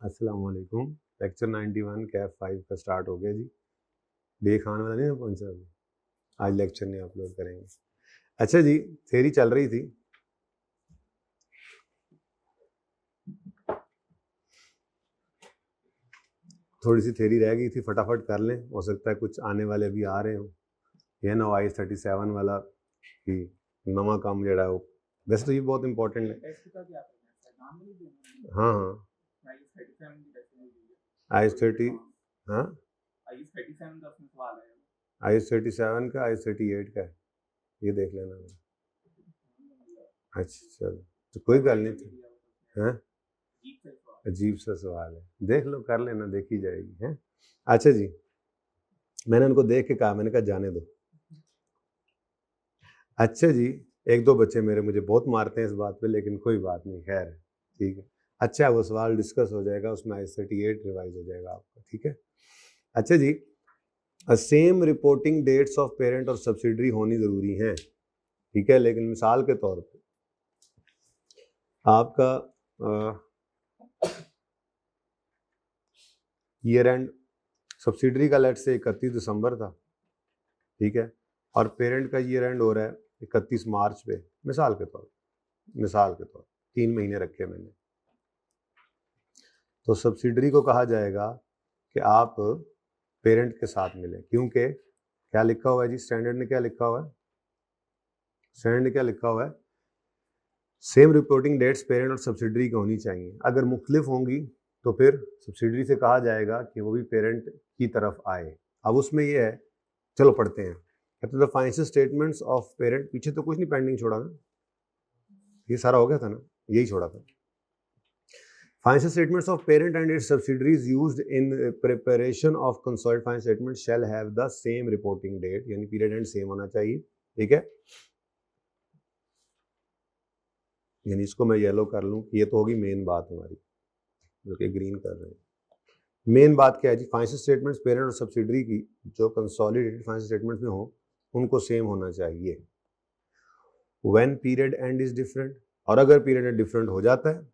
अस्सलाम वालेकुम। लेक्चर 91 कैफ 5 का स्टार्ट हो गया जी। डे खान वाला नहीं पहुंचा अभी, आज लेक्चर नहीं अपलोड करेंगे। अच्छा जी, थ्योरी चल रही थी। थोड़ी सी थ्योरी रह गई थी, फटाफट कर लें, हो सकता है कुछ आने वाले अभी आ रहे हो। यह ना IS 37 वाला कि नवा काम जड़ा है वो, वैसे तो ये बहुत इंपॉर्टेंट है। हाँ हाँ IS 30, हाँ IS 37 का, IS 38 का है, ये देख लेना। अच्छा चलो, तो कोई गल नहीं थी। हैं, अजीब सा सवाल है, देख लो, कर लेना, देखी जाएगी। हैं, अच्छा जी, मैंने उनको देख के कहा, मैंने कहा जाने दो। अच्छा जी, एक दो बच्चे मेरे मुझे बहुत मारते हैं इस बात पे, लेकिन कोई बात नहीं, खैर है, ठीक है। अच्छा, वो सवाल डिस्कस हो जाएगा, उसमें IS 38 रिवाइज हो जाएगा आपका, ठीक है। अच्छा जी, same reporting dates of parent और सब्सिडरी होनी ज़रूरी है, ठीक है, लेकिन मिसाल के तौर पे आपका ईयर एंड सब्सिडरी का लेट से 31 दिसंबर था, ठीक है, और पेरेंट का ईयर एंड हो रहा है 31 मार्च पे, मिसाल के तौर 3 महीने रखे मैंने, तो सब्सिडरी को कहा जाएगा कि आप पेरेंट के साथ मिलें, क्योंकि क्या लिखा हुआ है जी, स्टैंडर्ड ने क्या लिखा हुआ है, स्टैंडर्ड ने क्या लिखा हुआ है, सेम रिपोर्टिंग डेट्स पेरेंट और सब्सिडरी की होनी चाहिए। अगर मुख्तलिफ होंगी तो फिर सब्सिडरी से कहा जाएगा कि वो भी पेरेंट की तरफ आए। अब उसमें ये है, चलो पढ़ते हैं। कहते the financial statements of parent, पीछे तो कुछ नहीं पेंडिंग छोड़ा ना, ये सारा हो गया था ना, यही छोड़ा था। Financial statements of parent and its subsidiaries used in preparation of consolidated financial statement shall have the same reporting date, यानी पीरियड एंड सेम होना चाहिए, ठीक है। यानी इसको मैं येलो कर लूँ, ये तो होगी मेन बात हमारी, जो कि ग्रीन कर रहे हैं। मेन बात क्या है जी, फाइनेंशियल स्टेटमेंट्स पेरेंट और सब्सिडरी की जो कंसोलिडेटेड फाइनेंशियल स्टेटमेंट्स में हो, उनको सेम होना चाहिए। When period and is different, और अगर पीरियड एंड डिफरेंट हो जाता है,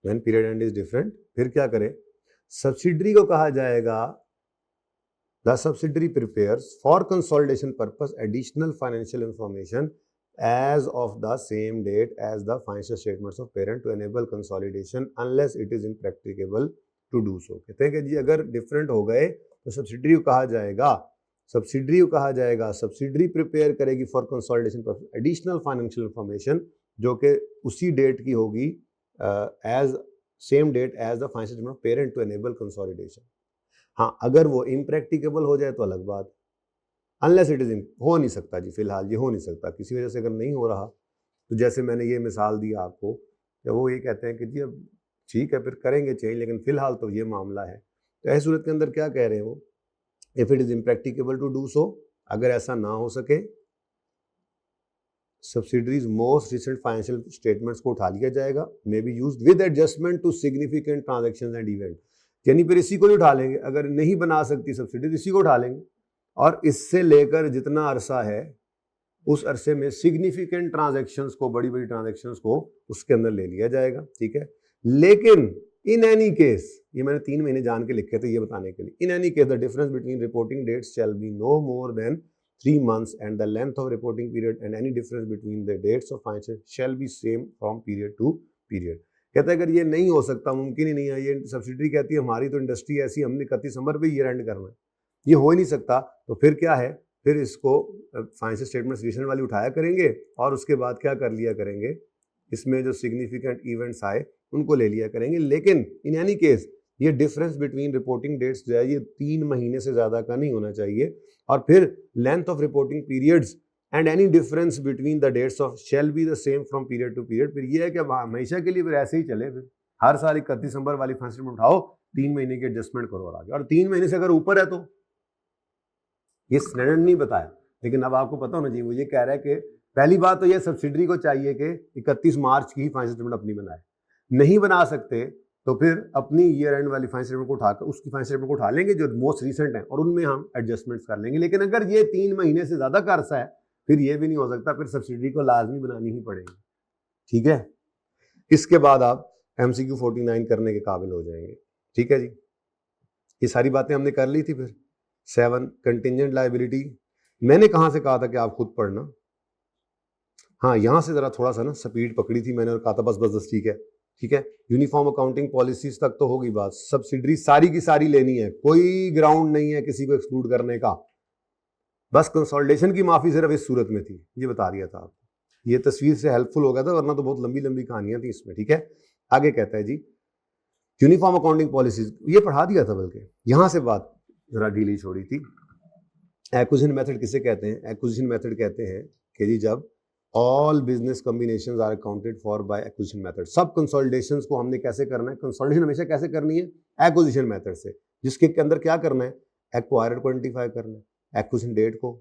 when period and is different, फिर क्या करें, सब्सिडरी को कहा जाएगा the subsidiary prepares for consolidation purpose additional financial information as of the same date as the financial statements of parent to enable consolidation unless it is impracticable to do so। कहते हैं कि जी अगर different हो गए तो subsidiary को कहा जाएगा, सब्सिडरी प्रिपेयर करेगी for consolidation purpose additional financial information, जो कि उसी डेट की होगी as same date as the financial statement of parent to enable consolidation. हाँ, अगर वो इम्प्रैक्टिकेबल हो जाए तो अलग बात, अनलेस इट इज हो नहीं सकता जी, फिलहाल ये हो नहीं सकता, किसी वजह से अगर नहीं हो रहा तो जैसे मैंने ये मिसाल दी आपको, जब वो ये कहते हैं कि जी अब ठीक है फिर करेंगे चेंज, लेकिन फिलहाल तो ये मामला है, तो ऐसी सूरत के अंदर क्या कह रहे हैं वो, if it is impracticable to do so, अगर ऐसा ना हो सके, subsidiaries most recent financial statements को उठा लिया जाएगा, may be used with adjustment to significant transactions and event, यानी फिर इसी को ही उठा लेंगे, अगर नहीं बना सकती सब्सिडरी इसी को उठा लेंगे, और इससे लेकर जितना अरसा है उस अरसे में सिग्निफिकेंट ट्रांजैक्शंस को, बड़ी बड़ी ट्रांजैक्शंस को उसके अंदर ले लिया जाएगा, ठीक है। लेकिन इन एनी केस, ये मैंने 3 महीने जान के लिखे थे ये बताने के लिए, in any case the difference between reporting dates shall be no more than 3 months and the length of reporting period and any difference between the dates of financial shall be same from period to period. कहता है अगर ये नहीं हो सकता, मुमकिन ही नहीं है, ये सब्सिडरी कहती है हमारी तो इंडस्ट्री ऐसी, हमने 31 दिसंबर पे ईयर एंड करना है, ये हो ही नहीं सकता, तो फिर क्या है, फिर इसको फाइनेंशियल स्टेटमेंट्स रिसेंट वाली उठाया करेंगे और उसके बाद क्या कर लिया करेंगे, इसमें जो सिग्निफिकेंट इवेंट्स आए उनको ले लिया करेंगे। लेकिन इन एनी केस ये डिफरेंस बिटवीन रिपोर्टिंग डेट्स जो है ये 3 महीने से ज़्यादा का नहीं होना चाहिए, और फिर length of reporting periods and any difference between the dates of shall be the same from period to period. फिर ये है कि हमेशा के लिए फिर ऐसे ही चले, फिर हर साल 31 दिसंबर वाली फाइनेंशियल स्टेटमेंट उठाओ, 3 महीने की एडजस्टमेंट करो और आगे, और 3 महीने से अगर ऊपर है तो ये स्टैंडर्ड नहीं बताया, लेकिन अब आपको पता होना चाहिए। वो ये कह रहा है कि पहली बात तो ये सब्सिडरी को चाहिए कि 31 मार्च की ही फाइनेंशियल स्टेटमेंट अपनी बनाए, नहीं बना सकते तो फिर अपनी ईयर एंड वाली फाइनेंशियल स्टेटमेंट को उठाकर उसकी फाइनेंशियल स्टेटमेंट को उठा लेंगे जो मोस्ट रिसेंट है, और उनमें हम एडजस्टमेंट्स कर लेंगे। लेकिन अगर ये 3 महीने से ज्यादा का अरसा है फिर ये भी नहीं हो सकता, फिर सब्सिडरी को लाजमी बनानी ही पड़ेगी, ठीक है। इसके बाद आप MCQ 49 करने के काबिल हो जाएंगे। ठीक है जी, ये सारी बातें हमने कर ली थी। फिर 7 कंटिंजेंट लायबिलिटी, मैंने कहाँ से कहा था कि आप खुद पढ़ना। हाँ, यहाँ से ज़रा थोड़ा सा ना स्पीड पकड़ी थी मैंने और कहा था बस बस बस ठीक है ठीक है। यूनिफॉर्म अकाउंटिंग पॉलिसीज तक तो होगी बात, सब्सिडरी सारी की सारी लेनी है, कोई ग्राउंड नहीं है किसी को एक्सक्लूड करने का। बस कंसोलिडेशन की माफी सिर्फ इस सूरत में थी, ये बता दिया था आपको। ये तस्वीर से हेल्पफुल हो गया था, वरना तो बहुत लंबी लंबी कहानियां थी इसमें। ठीक है, आगे कहता है जी यूनिफॉर्म अकाउंटिंग पॉलिसीज, ये पढ़ा दिया था बल्कि, यहां से बात जरा ढीली छोड़ी थी। एक्विजिशन मेथड किसे कहते हैं? एक्विजिशन मेथड कहते हैं कि जी जब all business combinations are accounted for by acquisition method. सब कंसोलिडेशंस को हमने कैसे करना है? कंसोलिडेशन हमेशा कैसे करनी है? एक्विजिशन मेथड से, जिसके अंदर क्या करना है? एक्वायर्ड को आइडेंटिफाई करना है, एक्विजिशन डेट को,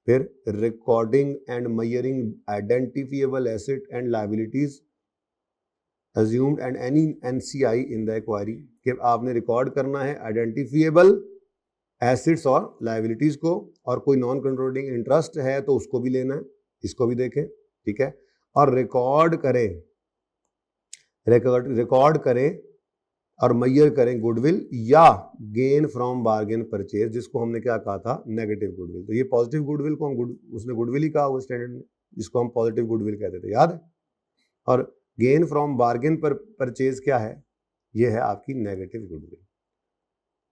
फिर recording and measuring identifiable asset and liabilities assumed and any NCI in the acquiree, कि आपने रिकॉर्ड करना है आइडेंटिफिएबल एसेट्स और लायबिलिटीज को, और कोई नॉन कंट्रोलिंग इंटरेस्ट है तो उसको भी लेना है, इसको भी देखें। ठीक है, और रिकॉर्ड करें और मैयर करें गुडविल या गेन फ्रॉम बार्गेन परचेज, जिसको हमने क्या कहा था? Negative goodwill. तो ये पॉजिटिव गुडविल को हम उसने गुडविल ही कहा हुआ स्टैंडर्ड में, जिसको हम पॉजिटिव गुडविल कहते थे, याद है? और गेन फ्रॉम बार्गेन पर परचेज क्या है? ये है आपकी नेगेटिव गुडविल।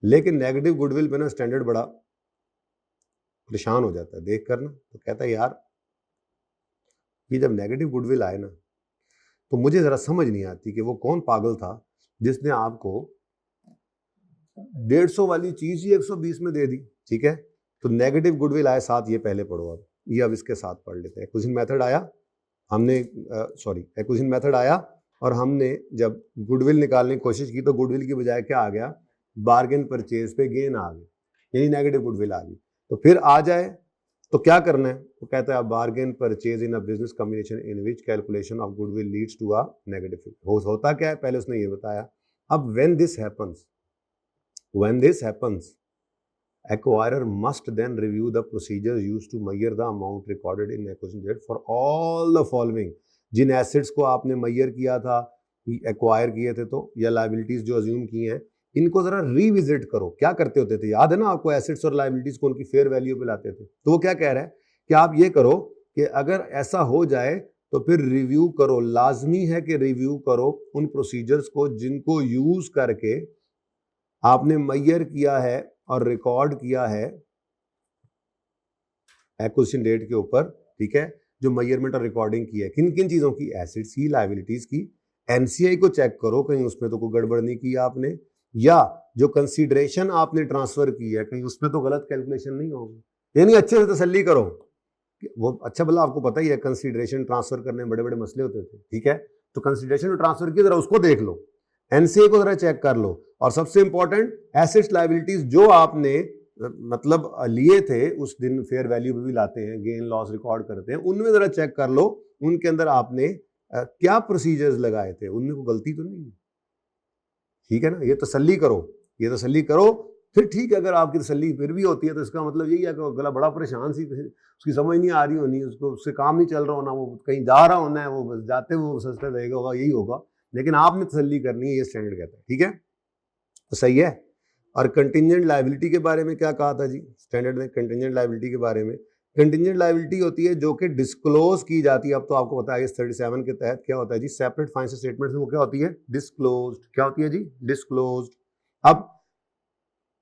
लेकिन नेगेटिव गुडविल पे ना स्टैंडर्ड बड़ा परेशान हो जाता है देख कर ना, तो कहता है यार ये जब नेगेटिव गुडविल आए ना, तो मुझे जरा समझ नहीं आती कि वो कौन पागल था जिसने आपको 150 वाली चीज ही 120 में दे दी। ठीक है, तो नेगेटिव गुडविल आए साथ, ये पहले पढ़ो अब, ये अब इसके साथ पढ़ लेते हैं। एक्विजिशन मेथड आया, हमने एक्विजिशन मेथड आया और हमने जब गुडविल निकालने की कोशिश की तो गुडविल की बजाय क्या आ गया? बार्गेन परचेज पे गेन आ गई, यानी नेगेटिव गुडविल आ गई। तो फिर आ जाए तो क्या करना है? वो कहता है bargain purchase in a business combination in which calculation of goodwill leads to a negative figure. होता क्या है पहले उसने ये बताया। अब when this happens acquirer must then review the procedures used to measure the amount recorded in acquisition date for all the following। जिन assets को आपने measure किया था, एक्वायर किए थे, तो या लाइबिलिटीज जो अज्यूम की हैं, इनको जरा रिविजिट करो। क्या करते होते थे, याद है ना आपको? एसेट्स और लाइबिलिटीज को उनकी फेयर वैल्यू पे लाते थे। तो वो क्या कह रहा है कि आप ये करो कि अगर ऐसा हो जाए तो फिर रिव्यू करो, लाजमी है कि रिव्यू करो उन प्रोसीजर्स को जिनको यूज करके आपने measure किया है और रिकॉर्ड किया है एक्विजिशन डेट के ऊपर। ठीक है, जो मेजरमेंट और रिकॉर्डिंग की है, किन किन चीजों की? एसेट्स की, लायबिलिटीज की। एनसीआई को चेक करो कहीं उसमें तो कोई गड़बड़ नहीं की आपने, या जो कंसीडरेशन आपने ट्रांसफर की है कहीं उसमें तो गलत कैलकुलेशन नहीं होगी। यानी अच्छे से तसल्ली करो। वो अच्छा भला आपको पता ही है कंसीडरेशन ट्रांसफर करने में बड़े बड़े मसले होते थे। ठीक है, तो कंसीडरेशन ट्रांसफर की, जरा उसको देख लो, एनसीए को जरा चेक कर लो, और सबसे इंपॉर्टेंट एसेट्स लायबिलिटीज जो आपने मतलब लिए थे उस दिन फेयर वैल्यू पे भी लाते हैं, गेन लॉस रिकॉर्ड करते हैं, उनमें जरा चेक कर लो उनके अंदर आपने क्या प्रोसीजर्स लगाए थे, उनमें कोई गलती तो नहीं है। ठीक है ना, ये तसल्ली करो। फिर ठीक है, अगर आपकी तसल्ली फिर भी होती है तो इसका मतलब यही है कि गला बड़ा परेशान सी, उसकी समझ नहीं आ रही होनी, उसको उससे काम नहीं चल रहा होना, वो कहीं जा रहा होना है, वो बस जाते हुए सस्ते रहेगा होगा, यही होगा। लेकिन आपने तसल्ली करनी है, ये स्टैंडर्ड कहता है। ठीक है, तो सही है। और कंटिंजेंट लायबिलिटी के बारे में क्या कहा था जी स्टैंडर्ड ने? कंटिंजेंट लायबिलिटी के बारे में, कंटिंजेंट लायबिलिटी होती है जो कि डिस्क्लोज की जाती है। अब तो आपको पता है इस 37 के तहत क्या होता है जी, सेपरेट फाइनेंशियल स्टेटमेंट में वो क्या होती है? डिस्क्लोज्ड। क्या होती है जी? डिस्क्लोज्ड। अब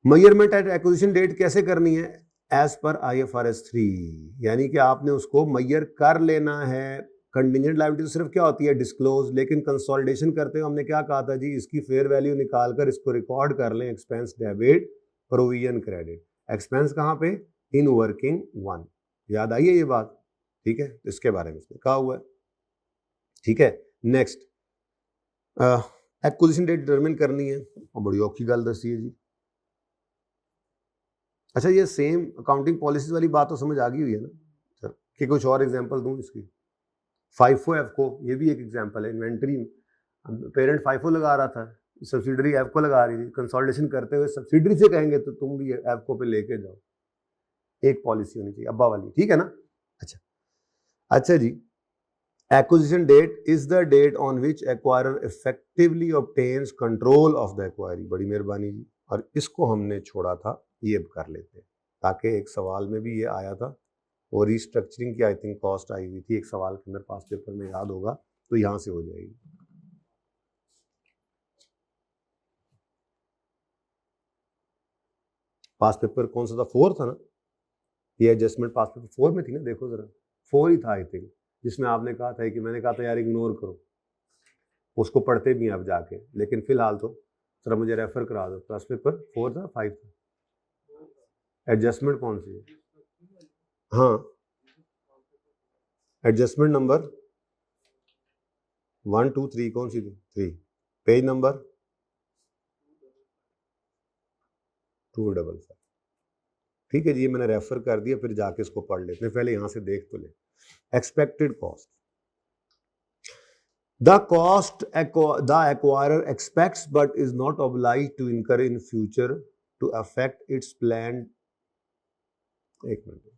मेजरमेंट एट एक्विजिशन डेट कैसे करनी है? एज पर IFRS 3, यानी कि आपने उसको मेजर कर लेना है। कंटिंजेंट लायबिलिटी सिर्फ क्या होती है? डिस्क्लोज। लेकिन कंसोलिडेशन करते हुए हमने क्या कहा था जी, इसकी फेयर वैल्यू निकालकर इसको रिकॉर्ड कर लें, expense debit, provision credit. Expense कहाँ पे? In working one. याद आई है ये बात? ठीक है, इसके बारे में इसने कहा हुआ है। ठीक है, नेक्स्ट एक्विजिशन डेट डिटरमिन करनी है, और बड़ी औखी गल दसी है जी। अच्छा, ये सेम अकाउंटिंग पॉलिसीज वाली बात तो समझ आ गई हुई है ना? सर कि कुछ और एग्जांपल दूं इसकी? FIFO एफको, ये भी एक एग्जांपल है। इन्वेंटरी पेरेंट FIFO लगा रहा था, सब्सिडरी एफको लगा रही थी। कंसोलिडेशन करते हुए सब्सिडरी से कहेंगे तो तुम भी एफको पे लेके जाओ। एक पॉलिसी होनी चाहिए अब्बा वाली, ठीक है ना? अच्छा जी, acquisition date is the date on which acquirer effectively obtains control of the acquiree. बड़ी मेहरबानी जी। और इसको हमने छोड़ा था, ये अब कर लेते हैं, ताकि एक सवाल में भी ये आया था और रिस्ट्रक्चरिंग की आई थिंक कॉस्ट आई हुई थी एक सवाल के अंदर, पास पेपर में याद होगा, तो यहां से हो जाएगी। पास पेपर कौन सा था, 4 था ना, ये एडजस्टमेंट पास पेपर 4 में थी ना, देखो जरा 4 ही था आई थिंक, जिसमें आपने कहा था कि मैंने कहा था यार इग्नोर करो, उसको पढ़ते भी हैं अब जाके, लेकिन फिलहाल तो जरा मुझे रेफर करा दो। पास पेपर 4 था 5 था? एडजस्टमेंट कौन सी है? हाँ, एडजस्टमेंट नंबर 1 2 3 कौन सी थी? 3। Page number 255। ठीक है जी, ये मैंने रेफर कर दिया, फिर जाके इसको पढ़ लेते हैं, पहले यहां से देख तो ले। Expected cost, the cost the acquirer expects but is not obliged to incur in future to affect its planned, एक मिनट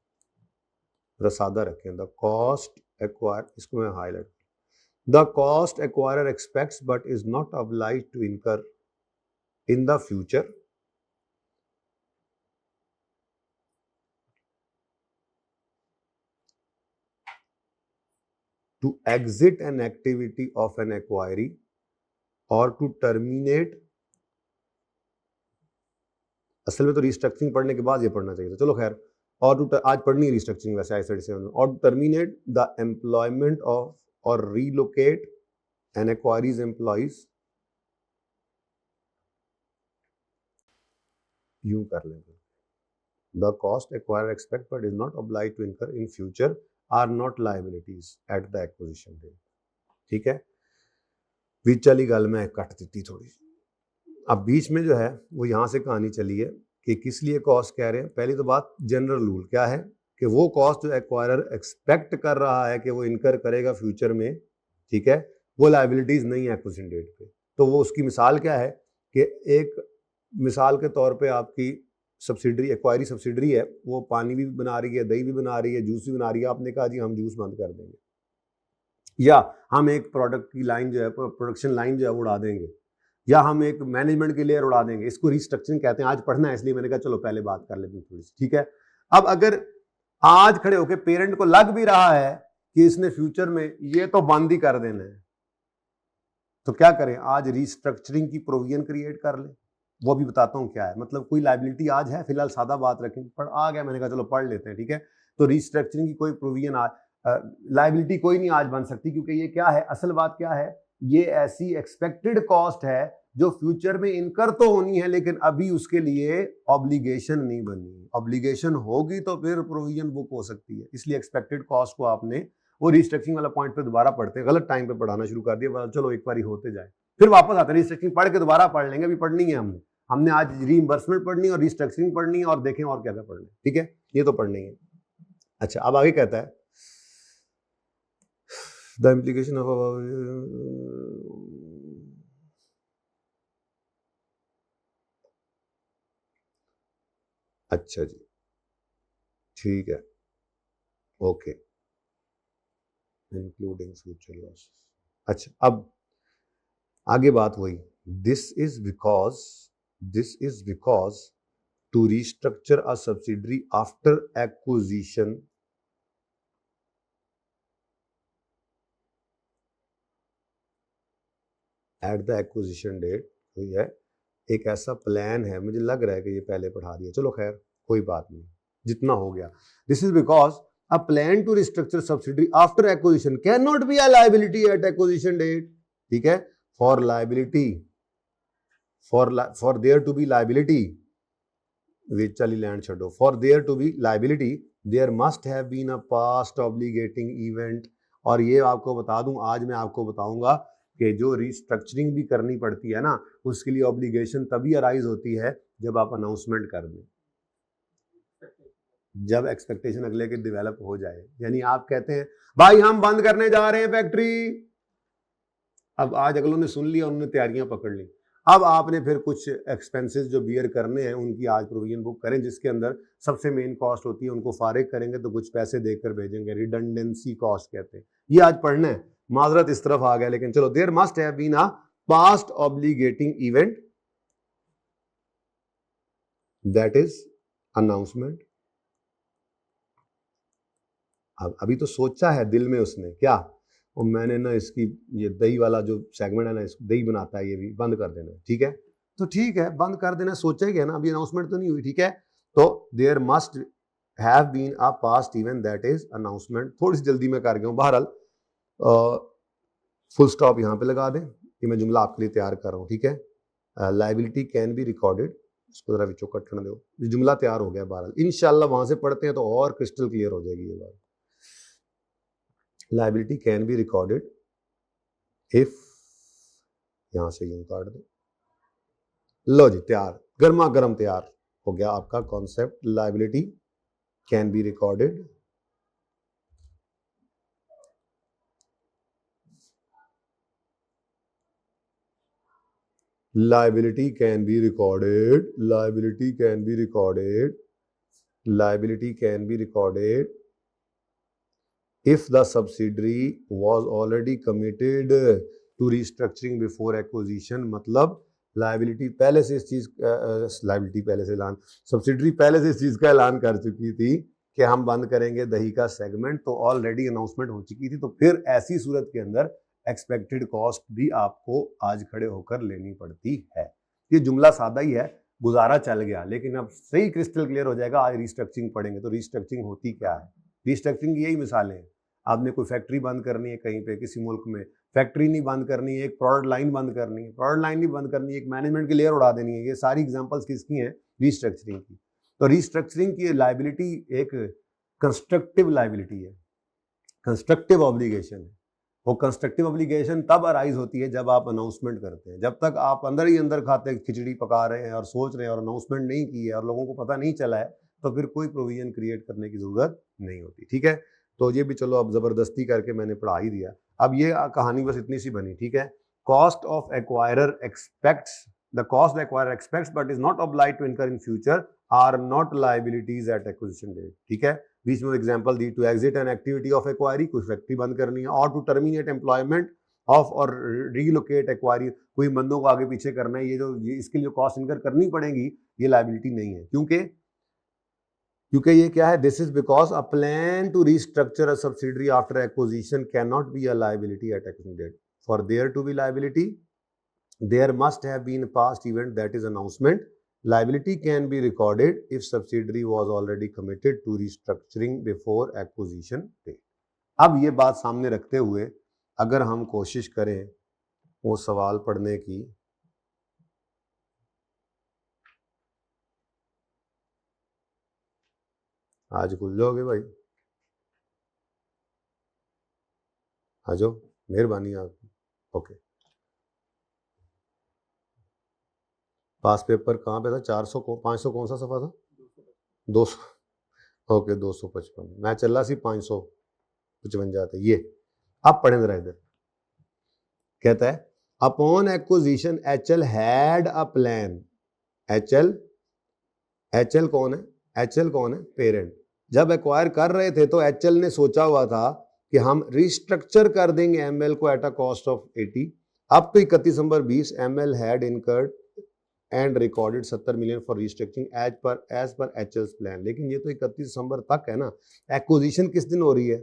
रसादा रखें, the cost acquire, इसको मैं highlight, the cost acquirer expects but is not obliged to incur in the future to exit an activity of an acquiry or to terminate, असल में तो restructuring पढ़ने के बाद ये पढ़ना चाहिए था, चलो खैर, और टू, आज पढ़नी है रिस्ट्रक्चरिंग वैसे आई से, और to terminate the employment of और रीलोकेट एन एक्वायरीज एम्प्लॉइज, यूं कर लेंगे, the cost acquirer expect but is not oblige to incur in future are not liabilities at the acquisition date. ठीक है, बीच वाली गल मैं कट दी थोड़ी, अब बीच में जो है वो यहाँ से कहानी चली है कि किस लिए कॉस्ट कह रहे हैं। पहली तो बात, जनरल रूल क्या है कि वो कॉस्ट जो एक्वायरर एक्सपेक्ट कर रहा है कि वो इनकर करेगा फ्यूचर में, ठीक है, वो लायबिलिटीज नहीं है एक्विजिशन डेट पे। तो वो उसकी मिसाल क्या है कि एक मिसाल के तौर पे आपकी सब्सिडरी, एक्वायरी सब्सिडरी है, वो पानी भी बना रही है, दही भी बना रही है, जूस भी बना रही है, आपने कहा जी हम जूस बंद कर देंगे, या हम एक प्रोडक्ट की लाइन जो है, प्रोडक्शन लाइन जो है उड़ा देंगे, या हम एक मैनेजमेंट की लेयर उड़ा देंगे। इसको रिस्ट्रक्चरिंग कहते हैं। आज पढ़ना है इसलिए मैंने कहा चलो पहले बात कर लेते हैं थोड़ी सी, ठीक है। अब अगर आज खड़े होकर पेरेंट को लग भी रहा है कि इसने फ्यूचर में ये तो बंद ही कर देना है, तो क्या करें, आज रिस्ट्रक्चरिंग की प्रोविजन क्रिएट कर ले। वो भी बताता हूं क्या है, मतलब कोई लायबिलिटी आज है, फिलहाल सादा बात रखें, पर आ गया, मैंने कहा चलो पढ़ लेते हैं, ठीक है। तो रिस्ट्रक्चरिंग की कोई प्रोविजन आज, लायबिलिटी कोई नहीं आज बन सकती, क्योंकि ये क्या है, असल बात क्या है, ये ऐसी एक्सपेक्टेड कॉस्ट है जो फ्यूचर में इनकर तो होनी है, लेकिन अभी उसके लिए ऑब्लिगेशन नहीं बनी। ऑब्लिगेशन होगी तो फिर प्रोविजन बुक हो सकती है, इसलिए एक्सपेक्टेड कॉस्ट को आपने वो रिस्ट्रक्चरिंग वाला पॉइंट पे दोबारा पढ़ते हैं, गलत टाइम पे पढ़ाना शुरू कर दिया, चलो एक बार होते जाए, फिर वापस आते हैं, रिस्ट्रक्चरिंग पढ़ के दोबारा पढ़ लेंगे, अभी पढ़नी है हमने, हमने आज रीइंबर्समेंट पढ़नी है और रिस्ट्रक्चरिंग पढ़नी है, और देखें और क्या क्या पढ़ना है, ठीक है, ये तो पढ़नी है। अच्छा, अब आगे कहता है द इम्प्लीकेशन ऑफ, अच्छा जी, ठीक है, ओके, इंक्लूडिंग फ्यूचर लॉस। अच्छा, अब आगे बात हुई, this is because to restructure a subsidiary after acquisition at the acquisition date, हुई है एक ऐसा प्लान है, मुझे लग रहा है कि ये पहले पढ़ा दिया, चलो खैर कोई बात नहीं, जितना हो गया। This is because a plan to restructure subsidiary after acquisition can not be a liability at acquisition date, ठीक है। For liability, for there to be liability, which वाली लैंड छो, for there to be liability there must have been a past obligating event. और ये आपको बता दूं, आज मैं आपको बताऊंगा कि जो रिस्ट्रक्चरिंग भी करनी पड़ती है ना, उसके लिए ऑब्लिगेशन तभी अराइज होती है जब आप अनाउंसमेंट कर दें, जब एक्सपेक्टेशन अगले के डेवलप हो जाए। यानी आप कहते हैं भाई हम बंद करने जा रहे हैं फैक्ट्री, अब आज अगलों ने सुन लिया, उन्होंने तैयारियां पकड़ ली, अब आपने फिर कुछ एक्सपेंसेस जो बियर करने हैं उनकी आज प्रोविजन बुक करें, जिसके अंदर सबसे मेन कॉस्ट होती है, उनको फारिग करेंगे तो कुछ पैसे देकर भेजेंगे, रिडंडेंसी कॉस्ट कहते हैं। ये आज पढ़ना है, माजरत इस तरफ आ गया, लेकिन चलो, there must have been a past obligating event that is announcement. अब अभी तो सोचा है दिल में उसने क्या, और मैंने ना इसकी ये दही वाला जो सेगमेंट है ना, इसको दही बनाता है, ये भी बंद कर देना, ठीक है? तो ठीक है, बंद कर देना, सोचा ही है ना, अभी अनाउंसमेंट तो नहीं हुई, ठीक है? तो there must have been a past event that is announcement. थोड़ी सी जल्दी में कर गया हूँ, बहरहाल फुल स्टॉप यहाँ पे लगा दें, ये मैं जुमला आपके लिए तैयार कर रहा हूँ, ठीक है? लाइबिलिटी कैन बी रिकॉर्डेड, इसको जरा विचो कट करने दो, ये जुमला तैयार हो गया बहरहाल, इंशाल्लाह वहां से पढ़ते हैं तो और क्रिस्टल क्लियर हो जाएगी ये बात। Liability can be recorded if, यहां से यूं काट दो, लो जी तैयार, गर्मा गर्म तैयार हो गया आपका concept, liability can be recorded liability can be recorded, liability can be recorded, liability can be recorded if the subsidiary was already committed to restructuring before acquisition। मतलब लाइबिलिटी पहले से इस चीज लाइबिलिटी पहले से ऐलान, सब्सिडरी पहले से इस चीज का ऐलान कर चुकी थी कि हम बंद करेंगे दही का सेगमेंट, तो ऑलरेडी अनाउंसमेंट हो चुकी थी, तो फिर ऐसी सूरत के अंदर एक्सपेक्टेड कॉस्ट भी आपको आज खड़े होकर लेनी पड़ती है। ये जुमला सादा ही है, गुजारा चल गया, लेकिन अब सही क्रिस्टल क्लियर हो जाएगा। आज रिस्ट्रक्चरिंग पढ़ेंगे तो रिस्ट्रक्चरिंग होती क्या है, रिस्ट्रक्चरिंग की यही मिसालें हैं। आपने कोई फैक्ट्री बंद करनी है कहीं पे, किसी मुल्क में फैक्ट्री नहीं बंद करनी है, एक प्रोडक्ट लाइन बंद करनी है, प्रोडक्ट लाइन नहीं बंद करनी है, एक मैनेजमेंट की लेयर उड़ा देनी है, ये सारी एग्जांपल्स किसकी हैं, रिस्ट्रक्चरिंग की। तो रिस्ट्रक्चरिंग की लायबिलिटी एक कंस्ट्रक्टिव लायबिलिटी है, कंस्ट्रक्टिव ऑब्लिगेशन है। वो कंस्ट्रक्टिव ऑब्लिगेशन तब अराइज होती है जब आप अनाउंसमेंट करते हैं। जब तक आप अंदर ही अंदर खाते खिचड़ी पका रहे हैं और सोच रहे हैं और अनाउंसमेंट नहीं की है और लोगों को पता नहीं चला है, तो फिर कोई प्रोविजन क्रिएट करने की जरूरत नहीं होती, ठीक है? तो ये भी चलो अब जबरदस्ती करके मैंने पढ़ा ही दिया। अब ये कहानी बस इतनी सी बनी, ठीक है? Cost of acquirer expects, the cost acquirer expects but is not obliged to incur in future are not liabilities at acquisition date, ठीक है? बीच में एग्जांपल दी, to exit an activity of acquiree, कोई फैक्ट्री बंद करनी है, और टू टर्मिनेट एम्प्लॉयमेंट ऑफ और रीलोकेट एक्वायरी, कोई बंदों को आगे पीछे करना है, ये इसके लिए कॉस्ट इनकर करनी पड़ेगी, ये लायबिलिटी नहीं है। क्योंकि ये क्या है, this is because a plan to restructure a subsidiary after acquisition can not be a liability at acquisition date. For there to be liability there must have been past event that is announcement. Liability can be recorded if subsidiary was already committed to restructuring before acquisition date। अब ये बात सामने रखते हुए अगर हम कोशिश करें वो सवाल पढ़ने की, आज खुल जाओगे भाई, आ जाओ, मेहरबानी आपकी। ओके, पास पेपर कहाँ पे था, 400 को 500 कौन सा सफा था, 200, ओके 255, मैं चल रहा सी 555 जाते। ये अब पढ़ें जरा इधर, कहता है upon acquisition HL had a plan, HL कौन है, एचएल कौन है, पेरेंट। जब एक्वायर कर रहे थे तो एचएल ने सोचा हुआ था कि हम रिस्ट्रक्चर कर देंगे एमएल को एट अ कॉस्ट ऑफ 80। अब तो 31 दिसंबर 20 ML had incurred and recorded 70 million for restructuring as per HL's plan. लेकिन ये तो 31 दिसंबर तक है ना, एक्विजिशन किस दिन हो रही है,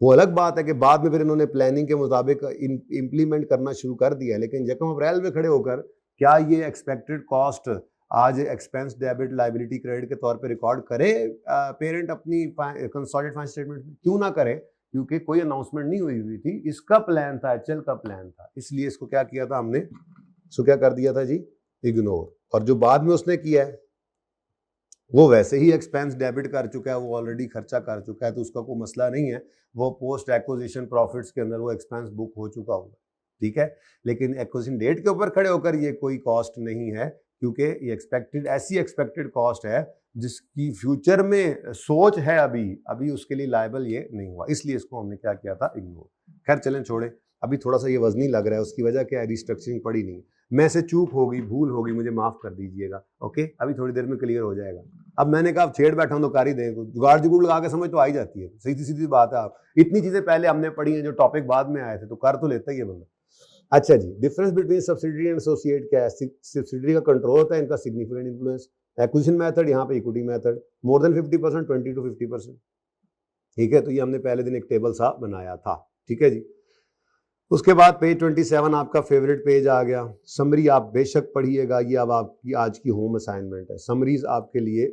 वो अलग बात है कि बाद में फिर इन्होंने प्लानिंग के मुताबिक इंप्लीमेंट करना शुरू कर दिया। लेकिन जब हम अप्रैल में खड़े होकर क्या ये एक्सपेक्टेड कॉस्ट आज एक्सपेंस डेबिट लायबिलिटी क्रेडिट के तौर पे रिकॉर्ड करे पेरेंट अपनी कंसोलिडेटेड फाइनेंशियल स्टेटमेंट में, क्यों ना करे, क्योंकि कोई अनाउंसमेंट नहीं हुई थी, इसका प्लान था, एचएल का प्लान था, इसलिए इसको क्या किया था हमने, इसको क्या कर दिया था जी, इग्नोर। और जो बाद में उसने किया है वो वैसे ही एक्सपेंस डेबिट कर चुका है, वो ऑलरेडी खर्चा कर चुका है, तो उसका कोई मसला नहीं है, वो पोस्ट एक्विजिशन प्रॉफिट्स के अंदर वो एक्सपेंस बुक हो चुका होगा, ठीक है? लेकिन एक्विजिशन डेट के ऊपर खड़े होकर ये कोई कॉस्ट नहीं है, क्योंकि ये एक्सपेक्टेड, ऐसी एक्सपेक्टेड कॉस्ट है जिसकी फ्यूचर में सोच है, अभी उसके लिए लायबल ये नहीं हुआ, इसलिए इसको हमने क्या किया था, इग्नोर। खैर चलें छोड़ें, अभी थोड़ा सा ये वजनी लग रहा है, उसकी वजह क्या है, रिस्ट्रक्चरिंग पड़ी नहीं, मैं से चूक होगी, भूल होगी, मुझे माफ कर दीजिएगा, ओके? अभी थोड़ी देर में क्लियर हो जाएगा। अब मैंने कहा अब छेड़ बैठा हूं तो कर ही दें, जुगाड़ जुगुड़ लगा के समझ तो आ ही जाती है, सीधी सीधी बात है। आप इतनी चीजें पहले हमने पढ़ी हैं, जो टॉपिक बाद में आए थे, तो कर तो लेता ही है बंदा। अच्छा जी, difference between subsidiary and associate क्या है? सब्सिडियरी का कंट्रोल होता है, इनका सिग्निफिकेंट इन्फ्लुएंस। एक्विजिशन मेथड, यहाँ पे equity method, more than 50%, 20 to 50%। ठीक है, तो ये हमने पहले दिन एक टेबल सा बनाया था। ठीक है जी। उसके बाद पेज 27 आपका फेवरेट पेज आ गया। समरी आप बेशक पढ़िएगा, ये अब आपकी आज की होम असाइनमेंट है। समरीज आपके लिए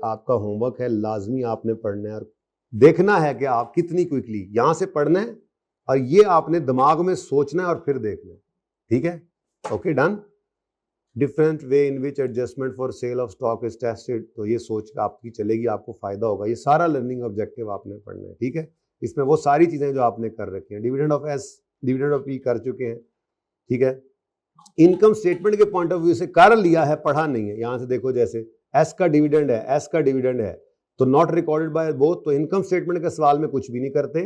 आपका होमवर्क है, लाजमी आपने पढ़ना है और देखना है कि आप कितनी क्विकली, यहां से पढ़ना है और ये आपने दिमाग में सोचना है और फिर देखना है। ठीक है, okay, done. Different way in which adjustment for sale of stock is tested, तो ये सोच आपकी चलेगी, आपको फायदा होगा। ये सारा लर्निंग ऑब्जेक्टिव आपने पढ़ना है। ठीक है, इसमें वो सारी चीजें जो आपने कर रखी हैं, dividend of S, dividend of P कर चुके हैं। ठीक है, इनकम स्टेटमेंट के पॉइंट ऑफ व्यू से कर लिया है, पढ़ा नहीं है। यहां से देखो, जैसे एस का डिविडेंड है, एस का डिविडेंड है, तो नॉट रिकॉर्डेड बाय बोथ, तो इनकम स्टेटमेंट के सवाल में कुछ भी नहीं करते।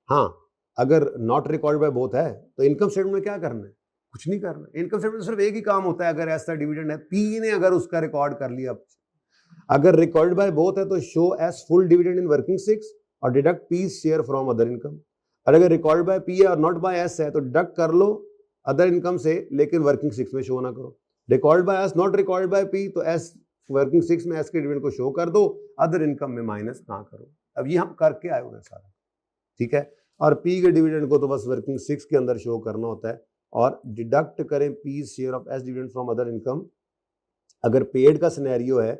हाँ, अगर नॉट रिकॉर्डेड बाय बोथ है तो इनकम स्टेटमेंट में क्या करना है? कुछ नहीं करना। इनकम स्टेटमेंट में सिर्फ एक ही काम होता है, अगर एस का डिविडेंड है, पी ने अगर उसका रिकॉर्ड कर लिया, अगर रिकॉर्डेड बाय बोथ है तो show S full dividend in working 6 और deduct P share from other income. और अगर रिकॉर्ड बाय पी है और नॉट बाय एस है तो डिडक्ट कर लो अदर इनकम से, लेकिन वर्किंग 6 में शो ना करो। Record by S, not record by P, तो एस वर्किंग 6 में एस के डिविडेंड को शो कर दो, अदर इनकम में माइनस ना करो। अब ये हम करके आए हुए हैं सारा। ठीक है, और पी के डिविडेंड को तो बस वर्किंग 6 के अंदर शो करना होता है और डिडक्ट करें P share of S dividend from other income. अगर पेड का सिनेरियो है,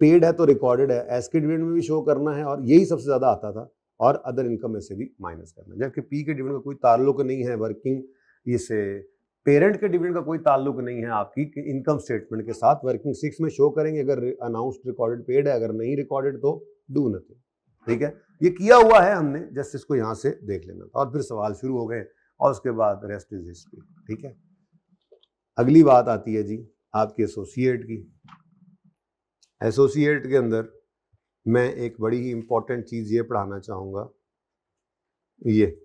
पेड है तो रिकॉर्डेड है, एस के डिविडेंड में भी शो करना है और यही सबसे ज्यादा आता था, और अदर इनकम में से भी माइनस करना है। जबकि पी के डिविडेंड का कोई ताल्लुक नहीं है वर्किंग, इसे पेरेंट के डिविडेंड का कोई ताल्लुक नहीं है आपकी इनकम स्टेटमेंट के साथ। वर्किंग 6 में शो करेंगे अगर अनाउंस्ड रिकॉर्डेड पेड है, अगर नहीं रिकॉर्डेड तो डू नथिंग। ठीक है, ये किया हुआ है हमने, जस्ट इसको यहां से देख लेना था और फिर सवाल शुरू हो गए और उसके बाद रेस्ट इज हिस्ट्री। ठीक है, अगली बात आती है जी आपकी एसोसिएट की। एसोसिएट के अंदर मैं एक बड़ी ही इंपॉर्टेंट चीज ये पढ़ाना चाहूंगा, ये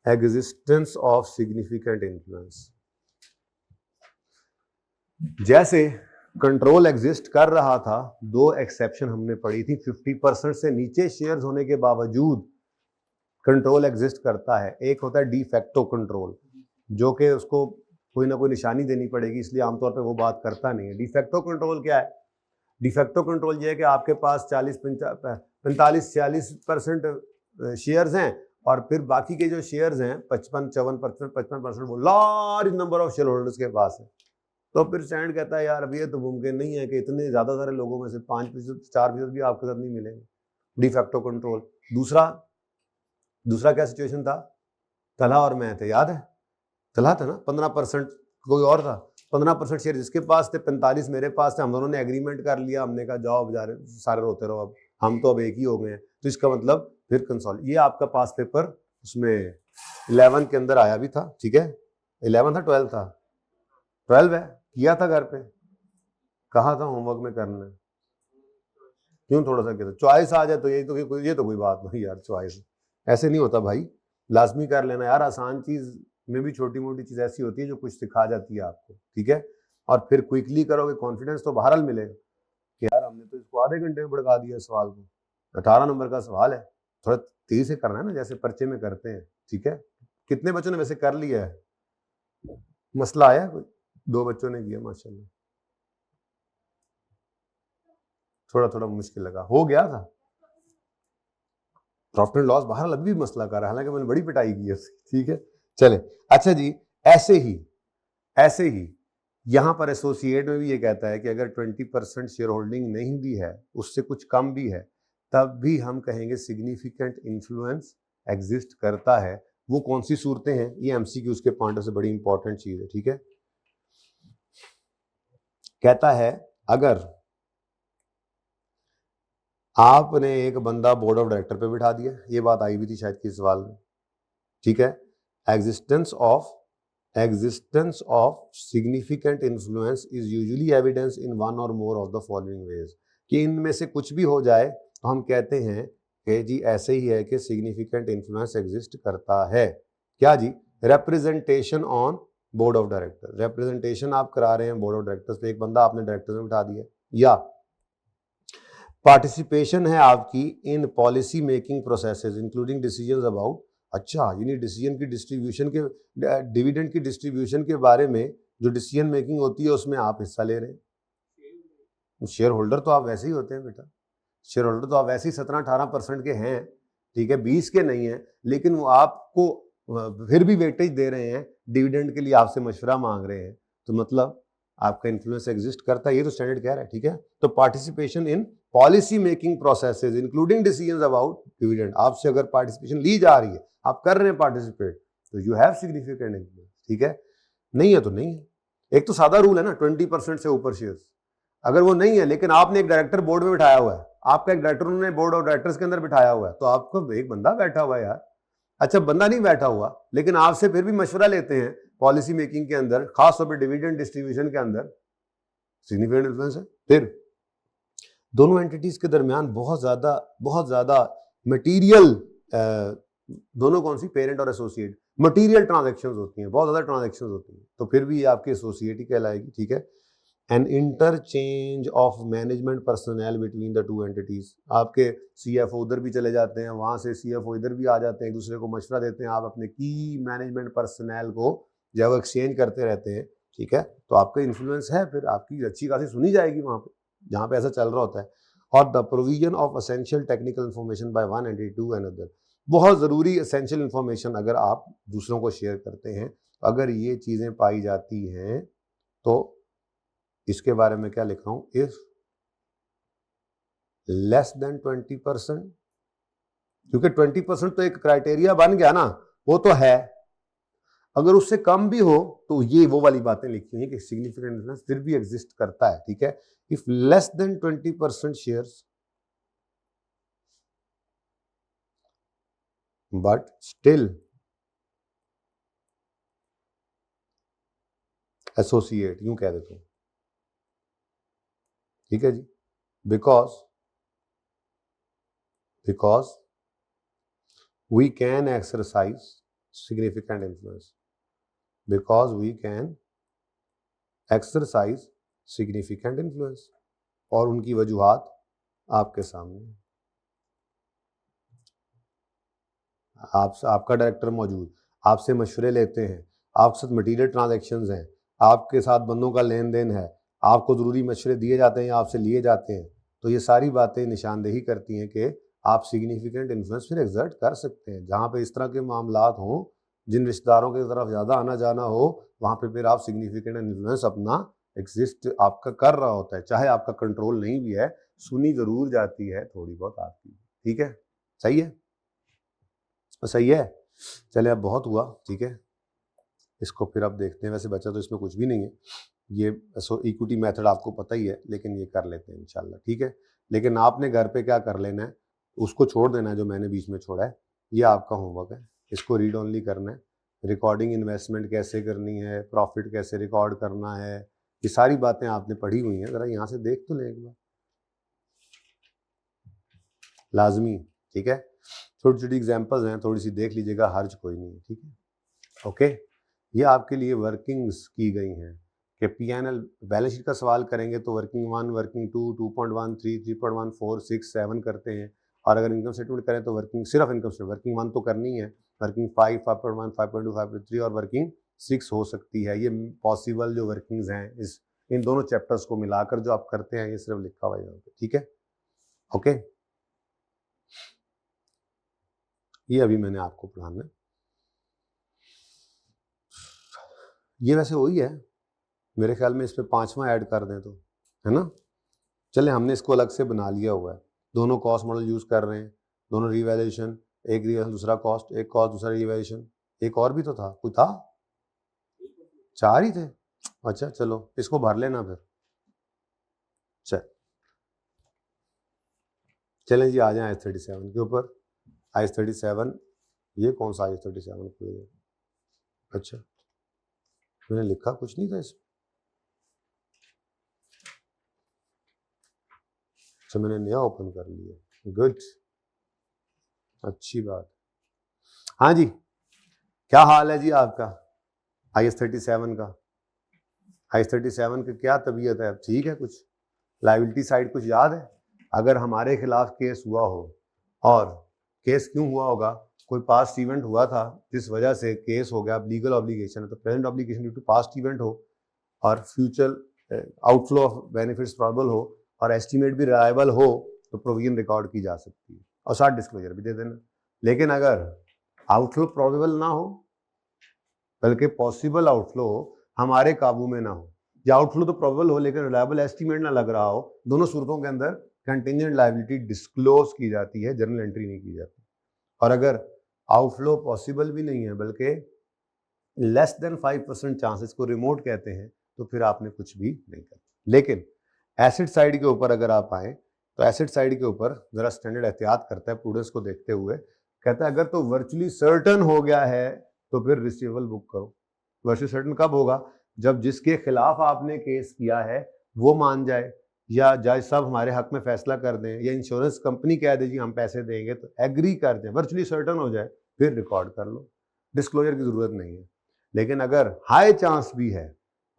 एग्जिस्टेंस ऑफ सिग्निफिकेंट इन्फ्लुएंस। जैसे कंट्रोल एग्जिस्ट कर रहा था, दो एक्सेप्शन हमने पढ़ी थी। 50% से नीचे शेयर्स होने के बावजूद कंट्रोल एग्जिस्ट करता है। एक होता है डी फैक्टो कंट्रोल, जो कि उसको कोई ना कोई निशानी देनी पड़ेगी, इसलिए आमतौर पे वो बात करता नहीं है। डी फैक्टो कंट्रोल क्या है? डी फैक्टो कंट्रोल ये है कि आपके पास 45-46% शेयर्स हैं और फिर बाकी के जो शेयर्स हैं 55% वो large number of share holders के पास है। तो फिर स्टैंड कहता है यार अब ये तो मुमकिन नहीं है कि इतने ज्यादा सारे लोगों में से 5%, 4% भी आपके साथ नहीं मिलेंगे। De facto control. दूसरा क्या सिचुएशन था? तलहा और मैं थे, याद है? तलहा था ना, 15% कोई और था, 15% शेयर जिसके पास थे, 45 मेरे पास थे। हम दोनों ने एग्रीमेंट कर लिया, हमने कहा जाओ अब जा रहे सारे रोते रहो, अब हम तो अब एक ही हो गए हैं। तो इसका मतलब फिर कंसोल, ये आपका पास पेपर उसमें 11 के अंदर आया भी था। ठीक है, 11 था 12 था, 12 है, किया था घर पे, कहा था होमवर्क में करना है। क्यों थोड़ा सा किया था? चॉइस आ जाए तो ये तो कोई बात नहीं यार, चॉइस ऐसे नहीं होता भाई, लाजमी कर लेना यार। आसान चीज में भी छोटी मोटी चीज ऐसी होती है जो कुछ सिखा जाती है आपको। ठीक है, और फिर क्विकली करोगे, कॉन्फिडेंस तो बहरहाल मिलेगा कि यार हमने तो इसको आधे घंटे में भड़का दिया सवाल को। 18 नंबर का सवाल है, थोड़ा तेजी से करना है ना, जैसे पर्चे में करते हैं। ठीक है, कितने बच्चों ने वैसे कर लिया है? मसला आया कोई? 2 बच्चों ने किया माशाल्लाह, थोड़ा मुश्किल लगा, हो गया था। प्रॉफिट एंड लॉस बहरहाल अभी भी मसला कर रहा है, हालांकि मैंने बड़ी पिटाई की है। ठीक है, चले। अच्छा जी, ऐसे ही यहां पर एसोसिएट में भी ये कहता है कि अगर 20% शेयर होल्डिंग नहीं भी है, उससे कुछ कम भी है, तब भी हम कहेंगे सिग्निफिकेंट इन्फ्लुएंस एग्जिस्ट करता है। वो कौन सी सूरतें हैं? ये एमसीक्यूज के पॉइंट से बड़ी इंपॉर्टेंट चीज है। ठीक है, कहता है अगर आपने एक बंदा बोर्ड ऑफ डायरेक्टर पे बिठा दिया, ये बात आई भी थी शायद किस सवाल में। ठीक है, existence of significant influence is usually evidence in one or more of the following ways, कि इनमें से कुछ भी हो जाए तो हम कहते हैं कि जी ऐसे ही है कि सिग्निफिकेंट इन्फ्लुएंस एग्जिस्ट करता है। क्या जी? Representation on board of director, representation आप करा रहे हैं बोर्ड ऑफ डायरेक्टर्स पे, एक बंदा आपने डायरेक्टर में बिठा दिया, या पार्टिसिपेशन है आपकी in policy making processes including decisions about, अच्छा यानी डिसीजन की डिस्ट्रीब्यूशन के, डिविडेंड की डिस्ट्रीब्यूशन के बारे में जो डिसीजन मेकिंग होती है उसमें आप हिस्सा ले रहे हैं। शेयर होल्डर तो आप वैसे ही होते हैं बेटा, शेयर होल्डर तो आप वैसे ही 17-18% के हैं, ठीक है, 20 के नहीं है, लेकिन वो आपको फिर भी वेटेज दे रहे हैं, डिविडेंड के लिए आपसे मशवरा मांग रहे हैं, तो मतलब आपका इन्फ्लुएंस एग्जिस्ट करता है, ये तो स्टैंडर्ड कह रहा है, ठीक है। तो participation in policy making processes including decisions about dividend, आपसे अगर पार्टिसिपेशन ली जा रही है, आप कर रहे हैं पार्टिसिपेट, तो यू हैव सिग्निफिकेंट इन्फ्लुएंस, ठीक है। नहीं है तो नहीं है। एक तो सादा रूल है ना 20% से ऊपर शेयर्स, अगर वो नहीं है लेकिन आपने एक डायरेक्टर बोर्ड में बिठाया हुआ है, आपका एक डायरेक्टर उन्होंने बोर्ड ऑफ डायरेक्टर्स के अंदर बिठाया हुआ है, तो आपको एक बंदा बैठा हुआ है यार, अच्छा बंदा नहीं बैठा हुआ लेकिन आपसे फिर भी मशवरा लेते हैं पॉलिसी मेकिंग के अंदर, खासतौर पर डिविडेंड डिस्ट्रीब्यूशन के अंदर, सिग्निफिकेंट इन्फ्लुएंस है। फिर दोनों एंटिटीज के दरमियान बहुत ज्यादा मटेरियल, दोनों कौन सी, पेरेंट और एसोसिएट, मटेरियल ट्रांजैक्शंस होती हैं, बहुत ज्यादा ट्रांजैक्शंस होती हैं, तो फिर भी ये आपकी एसोसिएट ही कहलाएगी, ठीक है। An interchange of management personal between the two entities, आपके सीएफओ उधर भी चले जाते हैं, वहां से सीएफओ इधर भी आ जाते हैं, एक दूसरे को मशवरा देते हैं, आप अपने की मैनेजमेंट पर्सनल को जब एक्सचेंज करते रहते हैं, ठीक है, तो आपका इन्फ्लुएंस है, फिर आपकी अच्छी खासी सुनी जाएगी वहां पे जहां पे ऐसा चल रहा होता है। और the provision of essential technical information by one entity to another, बहुत जरूरी एसेंशियल इन्फॉर्मेशन अगर आप दूसरों को शेयर करते हैं, अगर ये चीजें पाई जाती हैं तो इसके बारे में क्या लिख रहा हूं, इफ लेस देन 20%, क्योंकि 20% तो एक क्राइटेरिया बन गया ना, वो तो है, अगर उससे कम भी हो तो ये वो वाली बातें लिखी हुई कि सिग्निफिकेंट इन्फ्लुएंस फिर भी एग्जिस्ट करता है, ठीक है। If less than 20% shares but still associate, यूं कह देता हूं, ठीक है जी, because we can exercise significant influence, because we can exercise significant influence, और उनकी वजूहात आपके सामने, आपका डायरेक्टर मौजूद, आपसे मशवरे लेते हैं, आपके साथ मटीरियल ट्रांजैक्शंस हैं, आपके साथ बंदों का लेन देन है, आपको ज़रूरी मशवरे दिए जाते हैं या आपसे लिए जाते हैं, तो ये सारी बातें निशानदेही करती हैं कि आप सिग्निफिकेंट इन्फ्लुएंस फिर एग्जर्ट कर सकते हैं। जहाँ पे इस तरह के मामलात हों, जिन रिश्तेदारों की तरफ ज़्यादा आना जाना हो, वहाँ पे फिर आप सिग्निफिकेंट इन्फ्लुएंस अपना एग्जिस्ट आपका कर रहा होता है, चाहे आपका कंट्रोल नहीं भी है, सुनी ज़रूर जाती है थोड़ी बहुत आपकी, ठीक है, सही है, सही है। चले अब बहुत हुआ, ठीक है, इसको फिर अब देखते हैं, वैसे बचा तो इसमें कुछ भी नहीं है, ये इक्विटी मेथड आपको पता ही है, लेकिन ये कर लेते हैं इंशाल्लाह, ठीक है। लेकिन आपने घर पे क्या कर लेना है, उसको छोड़ देना है जो मैंने बीच में छोड़ा है, ये आपका होमवर्क है, इसको रीड ओनली करना है। रिकॉर्डिंग इन्वेस्टमेंट कैसे करनी है, प्रॉफिट कैसे रिकॉर्ड करना है, ये सारी बातें आपने पढ़ी हुई हैं, जरा यहाँ से देख तो लें एक बार, लाजमी, ठीक है। छोटी छोटी एग्जाम्पल्स हैं, थोड़ी सी देख लीजिएगा, हर्ज कोई नहीं है, ठीक है, ओके। ये आपके लिए वर्किंग्स की गई हैं कि पीएनएल बैलेंस शीट का सवाल करेंगे तो वर्किंग 1, वर्किंग 2, 2.13, 3.1, 4, 6, 7 करते हैं, और अगर इनकम स्टेटमेंट करें तो वर्किंग, सिर्फ इनकम स्टेटमेंट वर्किंग 1 तो करनी है, वर्किंग 5, 5.1, 5.2, 5.3 और वर्किंग 6 हो सकती है। ये पॉसिबल जो वर्किंग्स हैं इस इन दोनों चैप्टर्स को मिलाकर जो आप करते हैं, ये सिर्फ लिखा हुआ है यहाँ पे, ठीक है, ओके। ये अभी मैंने आपको पढ़ाना है, ये वैसे वही है, मेरे ख्याल में इस पे 5वां ऐड कर दें तो, है ना। चले, हमने इसको अलग से बना लिया हुआ है, दोनों कॉस्ट मॉडल यूज कर रहे हैं, दोनों रिवैल्यूएशन, एक रिवैल्यूएशन दूसरा कॉस्ट, एक कॉस्ट दूसरा रिवैल्यूएशन, एक और भी तो था, कोई था, 4 ही थे, अच्छा चलो इसको भर लेना फिर, चलें जी, आ जाए IS-37 के ऊपर। IS-37, ये कौन सा IS-37 खुल गया, अच्छा मैंने लिखा कुछ नहीं था इसमें, अच्छा मैंने नया ओपन कर लिया, गुड, अच्छी बात। हाँ जी, क्या हाल है जी आपका IS-37 का, IS-37 का क्या तबीयत है, ठीक है, कुछ लाइबिलिटी साइड कुछ याद है, अगर हमारे खिलाफ केस हुआ हो, और केस क्यों हुआ होगा, कोई पास्ट इवेंट हुआ था जिस वजह से केस हो गया, लीगल ऑब्लिगेशन है, तो present obligation due to past event हो और future outflow of benefits probable हो और एस्टीमेट भी रिलायबल हो, तो प्रोविजन रिकॉर्ड की जा सकती है और साथ डिस्क्लोजर भी दे देना। लेकिन अगर आउटफ्लो प्रॉबेबल ना हो, बल्कि पॉसिबल आउटफ्लो हमारे काबू में ना हो, या आउटफ्लो तो प्रॉबेबल हो लेकिन रिलायबल एस्टीमेट ना लग रहा हो, दोनों सूरतों के अंदर कंटिंजेंट लायबिलिटी डिस्क्लोज की जाती है, जर्नल एंट्री नहीं की जाती। और अगर आउटफ्लो पॉसिबल भी नहीं है बल्कि लेस देन 5% चांसेस को रिमोट कहते हैं, तो फिर आपने कुछ भी नहीं करना। लेकिन एसिड साइड के ऊपर अगर आप आए, तो एसिड साइड के ऊपर जरा स्टैंडर्ड एहतियात करता है प्रूडेंस को देखते हुए, कहता है अगर तो वर्चुअली सर्टन हो गया है तो फिर रिसीवेबल बुक करो। वर्चुअली सर्टन कब होगा, जब जिसके खिलाफ आपने केस किया है वो मान जाए, या जज साहब हमारे हक में फैसला कर दें, या इंश्योरेंस कंपनी कह दे जी हम पैसे देंगे, तो एग्री कर दें, वर्चुअली सर्टन हो जाए, फिर रिकॉर्ड कर लो, डिस्क्लोजर की जरूरत नहीं है। लेकिन अगर हाई चांस भी है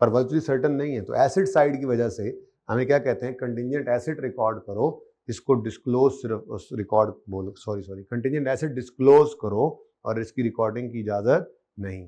पर वर्चुअली सर्टन नहीं है, तो एसिड साइड की वजह से हमें क्या कहते हैं, कंटिंजेंट एसिड रिकॉर्ड करो, इसको डिस्क्लोज सिर्फ रिकॉर्ड बोलो, सॉरी कंटिंजेंट एसिड डिस्क्लोज करो और इसकी रिकॉर्डिंग की इजाजत नहीं।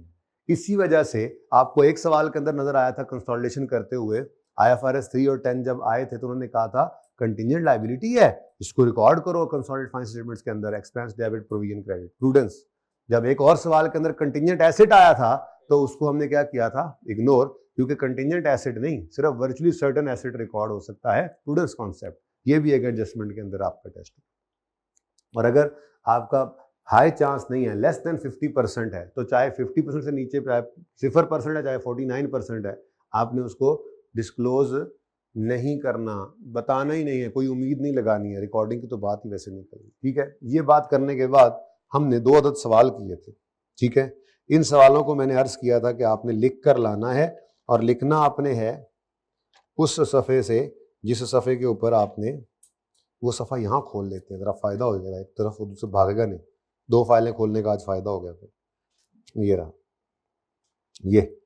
इसी वजह से आपको एक सवाल के अंदर नजर आया था कंसोलिडेशन करते हुए, IFRS 3 और 10 जब आए थे तो उन्होंने कहा था कंटिंजेंट लायबिलिटी है, इसको रिकॉर्ड करो कंसोलिडेटेड फाइनेंशियल स्टेटमेंट्स के अंदर, expense, debit, provision, credit, prudence. जब एक और सवाल के अंदर कंटिंजेंट एसेट आया था तो उसको हमने क्या किया था, इग्नोर, क्योंकि कंटिंजेंट एसेट नहीं, सिर्फ वर्चुअली सर्टेन एसेट रिकॉर्ड हो सकता है, प्रूडेंस कॉन्सेप्ट। ये भी एक एडजस्टमेंट के अंदर आपका टेस्ट है। और अगर आपका हाई चांस नहीं है, लेस देन 50% है, तो चाहे 50% से नीचे, चाहे 0% है, चाहे 49% है, आपने उसको डिस्क्लोज नहीं करना, बताना ही नहीं है, कोई उम्मीद नहीं लगानी है, रिकॉर्डिंग की तो बात ही वैसे नहीं करनी। ठीक है, ये बात करने के बाद हमने 2 अदद सवाल किए थे। ठीक है, इन सवालों को मैंने अर्ज किया था कि आपने लिख कर लाना है, और लिखना आपने है उस सफ़े से जिस सफ़े के ऊपर आपने, वो सफ़ा यहाँ खोल लेते हैं, ज़रा फ़ायदा हो जाएगा, एक तरफ वो दूसरे भागेगा नहीं। 2 फाइलें खोलने का आज फ़ायदा हो गया। फिर ये रहा, ये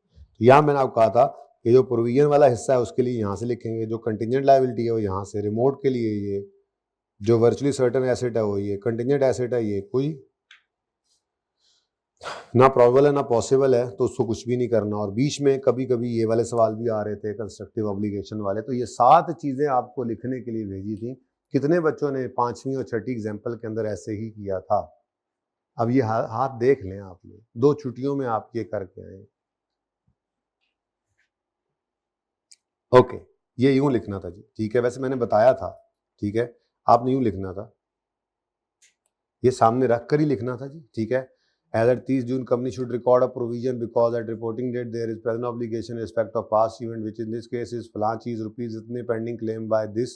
यहाँ मैंने आपको कहा था कि जो प्रोविजन वाला हिस्सा है उसके लिए यहाँ से लिखेंगे, जो कंटिंजेंट लायबिलिटी है वो यहाँ से, रिमोट के लिए ये, जो वर्चुअली सर्टेन एसेट है वो ये, कंटिंजेंट एसेट है ये, कोई ना प्रॉबेबल है ना पॉसिबल है तो उसको कुछ भी नहीं करना। और बीच में कभी कभी ये वाले सवाल भी आ रहे थे कंस्ट्रक्टिव ऑब्लिगेशन वाले, तो ये 7 चीज़ें आपको लिखने के लिए भेजी थी। कितने बच्चों ने 5वीं और 6ठी एग्जाम्पल के अंदर ऐसे ही किया था? अब ये हाथ देख लें आपने, 2 छुट्टियों में आप ये करके आए। ओके, ये यूं लिखना था जी, ठीक है, वैसे मैंने बताया था, ठीक है, आपने यूं लिखना था, ये सामने रख कर ही लिखना था जी, ठीक है। As at 30 June, company should record a provision because at reporting date there is present obligation in respect of past event, which in this case is फलां चीज रुपीज इतने pending claim by this,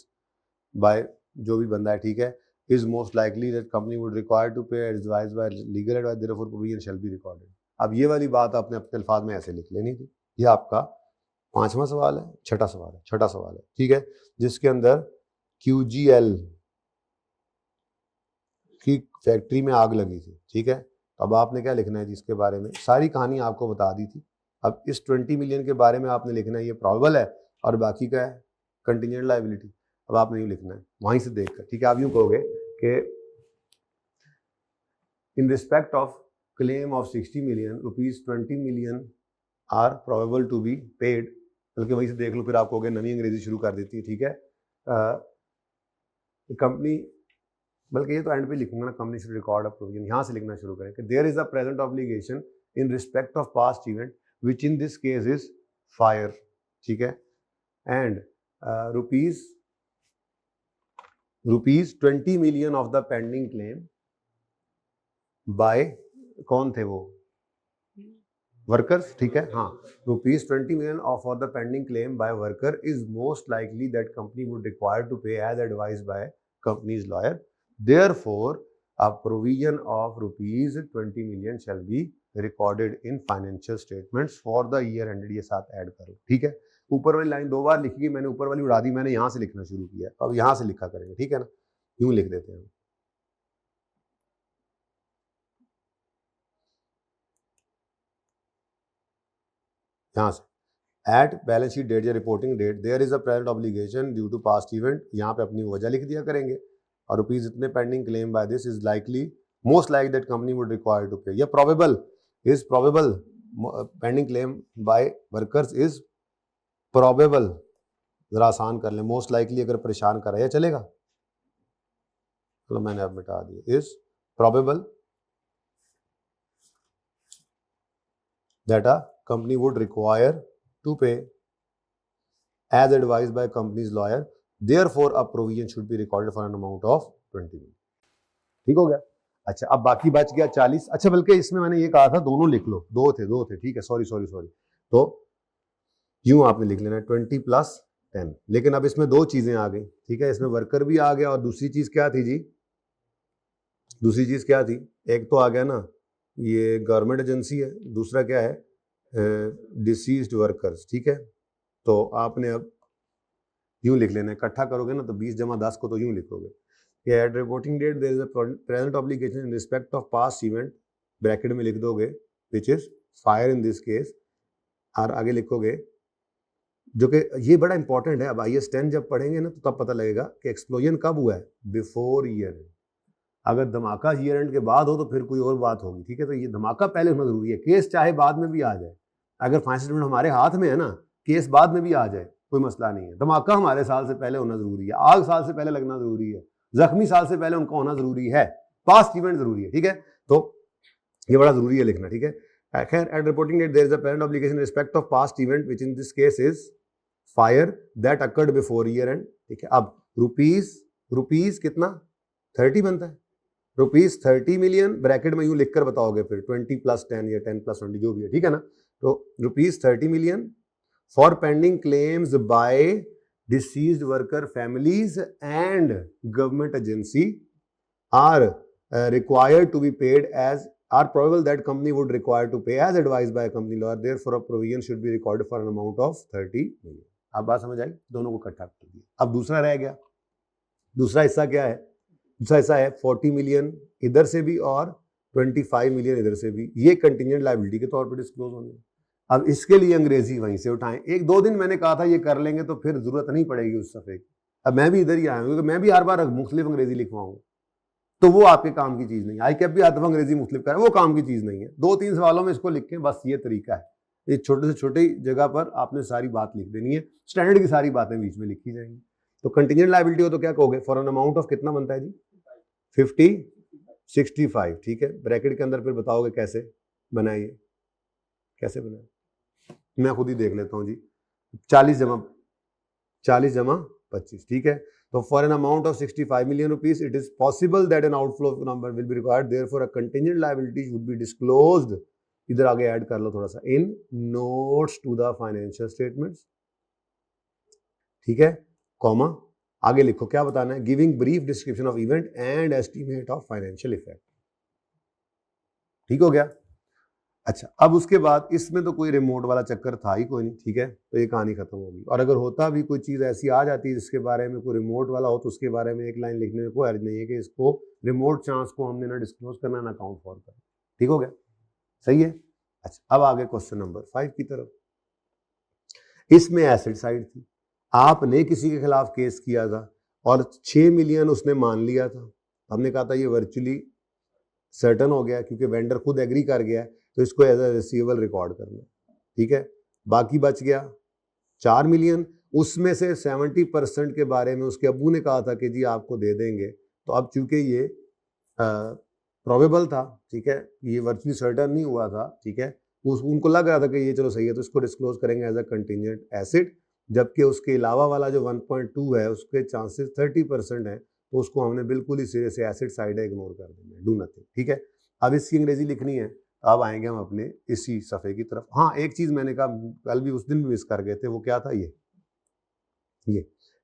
by जो भी बंदा है, ठीक है, is most likely that company would require to pay as advised by legal advice, therefore provision shall be recorded। अब ये वाली बात आपने अपने अल्फाज में ऐसे लिख लेनी थी। ये आपका 5वां सवाल है, छठा सवाल है, ठीक है, जिसके अंदर QGL की फैक्ट्री में आग लगी थी, ठीक है। अब आपने क्या लिखना है जिसके बारे में सारी कहानी आपको बता दी थी। अब इस 20 मिलियन के बारे में आपने लिखना है, ये प्रॉबेबल है, और बाकी का है कंटिंजेंट लायबिलिटी। अब आपने यूँ लिखना है वहीं से देखकर, ठीक है। आप यूँ कहोगे कि in respect of claim of 60 million rupees 20 million are probable to be paid, बल्कि वहीं से देख लो, फिर आप कहोगे नवी अंग्रेजी शुरू कर देती है, ठीक है। कंपनी, बल्कि ये तो एंड पे लिखूंगा ना, company should record a provision, यहाँ से लिखना शुरू करें कि there is a present obligation in respect of past event which in this case is fire, ठीक है, and rupees 20 million of the pending claim by, कौन थे वो, वर्कर्स, ठीक है, हाँ, rupees 20 million of the pending claim by worker is most likely that company would require to pay as advised by companies lawyer, therefore a provision of rupees 20 million shall be recorded in financial statements for the year ended। ये साथ add करो, ठीक है। ऊपर वाली line 2 बार लिखी गई, मैंने ऊपर वाली उड़ा दी, मैंने यहाँ से लिखना शुरू किया, अब यहाँ से लिखा करेंगे, ठीक है ना, यूं लिख देते हैं। यहाँ से एट बैलेंस शीट डेट या reporting date there is a present obligation due to past event, यहाँ पे अपनी वजह लिख दिया करेंगे, और रुपीज इतने pending claim by this is likely most like that company would require to pay, या probable is probable pending claim by workers is probable, जरा आसान कर लें, मोस्ट लाइकली अगर परेशान कर रहा है चलेगा, चलो मैंने अब मिटा दिया, is probable that a company would require to pay as advised by company's lawyer, therefore a provision should be recorded for an amount of 20 million. ठीक हो गया। अच्छा अब बाकी बच गया 40। अच्छा बल्कि इसमें मैंने ये कहा था दोनों लिख लो, दो थे ठीक है, सॉरी तो यूं आपने लिख लेना 20 + 10, लेकिन अब इसमें दो चीजें आ गई, ठीक है, इसमें वर्कर भी आ गया और दूसरी चीज क्या थी जी, दूसरी चीज क्या थी, एक तो आ गया ना ये गवर्नमेंट एजेंसी है, दूसरा क्या है डिसीज्ड वर्कर्स, ठीक है। तो आपने अब यूं लिख लेना, इकट्ठा करोगे ना तो 20 + 10 को तो यूं लिखोगे कि at reporting date there is a present obligation in respect of past event, bracket में लिख दोगे which is fire in this case, और आगे लिखोगे जो कि ये बड़ा इंपॉर्टेंट है, अब IAS 10 जब पढ़ेंगे ना तो तब पता लगेगा कि एक्सप्लोजन कब हुआ है, बिफोर ईयर एंड। अगर धमाका ईयर एंड के बाद हो तो फिर कोई और बात होगी, ठीक है। तो ये धमाका पहले होना जरूरी है, केस चाहे बाद में भी आ जाए, अगर फाइनेंशियल स्टेटमेंट हमारे हाथ में है ना, केस बाद में भी आ जाए कोई मसला नहीं है, धमाका हमारे साल से पहले होना जरूरी है, आग साल से पहले लगना जरूरी है, जख्मी साल से पहले उनका होना जरूरी है, पास्ट इवेंट जरूरी है, ठीक है। तो ये बड़ा जरूरी है लिखना, ठीक है। खैर at reporting date there is a parent obligation respect of past event which in this case is fire that occurred before year end, ठीक है। अब रुपीज कितना 30 बनता है, रुपीज 30 मिलियन, ब्रैकेट में यूं लिखकर बताओगे फिर 20 + 10 या 10 + 20 जो भी है, ठीक है ना। तो rupees 30 million for pending claims by deceased worker families and government agency are required to be paid as are probable that company would require to pay as advised by a company lawyer, therefore a provision should be recorded for an amount of 30 million। अब बात समझ आई, दोनों को इकट्ठा कर दिया। अब दूसरा रह गया, दूसरा हिस्सा क्या है, दूसरा हिस्सा है 40 मिलियन इधर से भी और 25 मिलियन इधर से भी, ये कंटिजेंट लायबिलिटी के तौर पर डिस्क्लोज होंगे। अब इसके लिए अंग्रेजी वहीं से उठाएं, एक दो दिन मैंने कहा था ये कर लेंगे तो फिर जरूरत नहीं पड़ेगी उस सफ़े की। अब मैं भी इधर ही आया हूँ क्योंकि मैं भी हर बार मुख्तलिफ अंग्रेजी लिखवाऊंगा, तो वो आपके काम की चीज़ नहीं है। ICAP भी आता अंग्रेजी मुख्तलिफ कर, वो काम की चीज़ नहीं है। 2-3 सवालों में इसको लिख के बस ये तरीका है, ये छोटे से छोटी जगह पर आपने सारी बात लिख देनी है, स्टैंडर्ड की सारी बातें बीच में लिखी जाएंगी। तो कंटिजेंट लायबिलिटी हो तो क्या कहोगे, फॉर एन अमाउंट ऑफ कितना बनता है जी 50 65, ठीक है। ब्रैकेट के अंदर फिर बताओगे कैसे बनाइए, कैसे बनाए, मैं खुद ही देख लेता हूँ जी। 40 जमा 25, ठीक है। तो for an amount of 65 million rupees it is possible that an outflow number will be required, therefore a contingent liability would be disclosed, इधर आगे ऐड कर लो थोड़ा सा, in notes to the financial statements, ठीक है, कॉमा आगे लिखो क्या बताना है, giving brief description of event and estimate of financial effect, ठीक हो गया। अच्छा अब उसके बाद इसमें तो कोई रिमोट वाला चक्कर था ही कोई नहीं, ठीक है, तो ये कहानी खत्म होगी। और अगर होता भी कोई चीज़ ऐसी आ जाती है जिसके बारे में कोई रिमोट वाला हो तो उसके बारे में एक लाइन लिखने में कोई हर्ज नहीं है कि इसको रिमोट चांस को हमने ना डिस्क्लोज करना ना अकाउंट फॉर करना, ठीक हो गया, सही है। अच्छा अब आगे क्वेश्चन नंबर 5 की तरफ। इसमें एसेट साइड थी, आपने किसी के खिलाफ केस किया था और 6 मिलियन उसने मान लिया था, हमने कहा था ये वर्चुअली सर्टन हो गया क्योंकि वेंडर खुद एग्री कर गया है, तो इसको एज अ रिसीवेबल रिकॉर्ड करना, ठीक है। बाकी बच गया 4 मिलियन, उसमें से 70% के बारे में उसके अब्बू ने कहा था कि जी आपको दे देंगे, तो अब चूंकि ये प्रोबेबल था, ठीक है, ये वर्चुअली सर्टन नहीं हुआ था, ठीक है, उनको लग रहा था कि ये चलो सही है, तो इसको डिस्क्लोज करेंगे एज अ कंटिजेंट एसेट, जबकि उसके अलावा वाला जो 1.2 है उसके चांसेस 30% है, तो उसको हमने बिल्कुल ही सिरे से एसेट साइड इग्नोर कर देंगे, डू नथिंग, ठीक है। अब इसकी अंग्रेजी लिखनी है, अब आएंगे हम अपने इसी सफ़े की तरफ। हाँ एक चीज़ मैंने कहा कल भी उस दिन भी मिस कर गए थे, वो क्या था, ये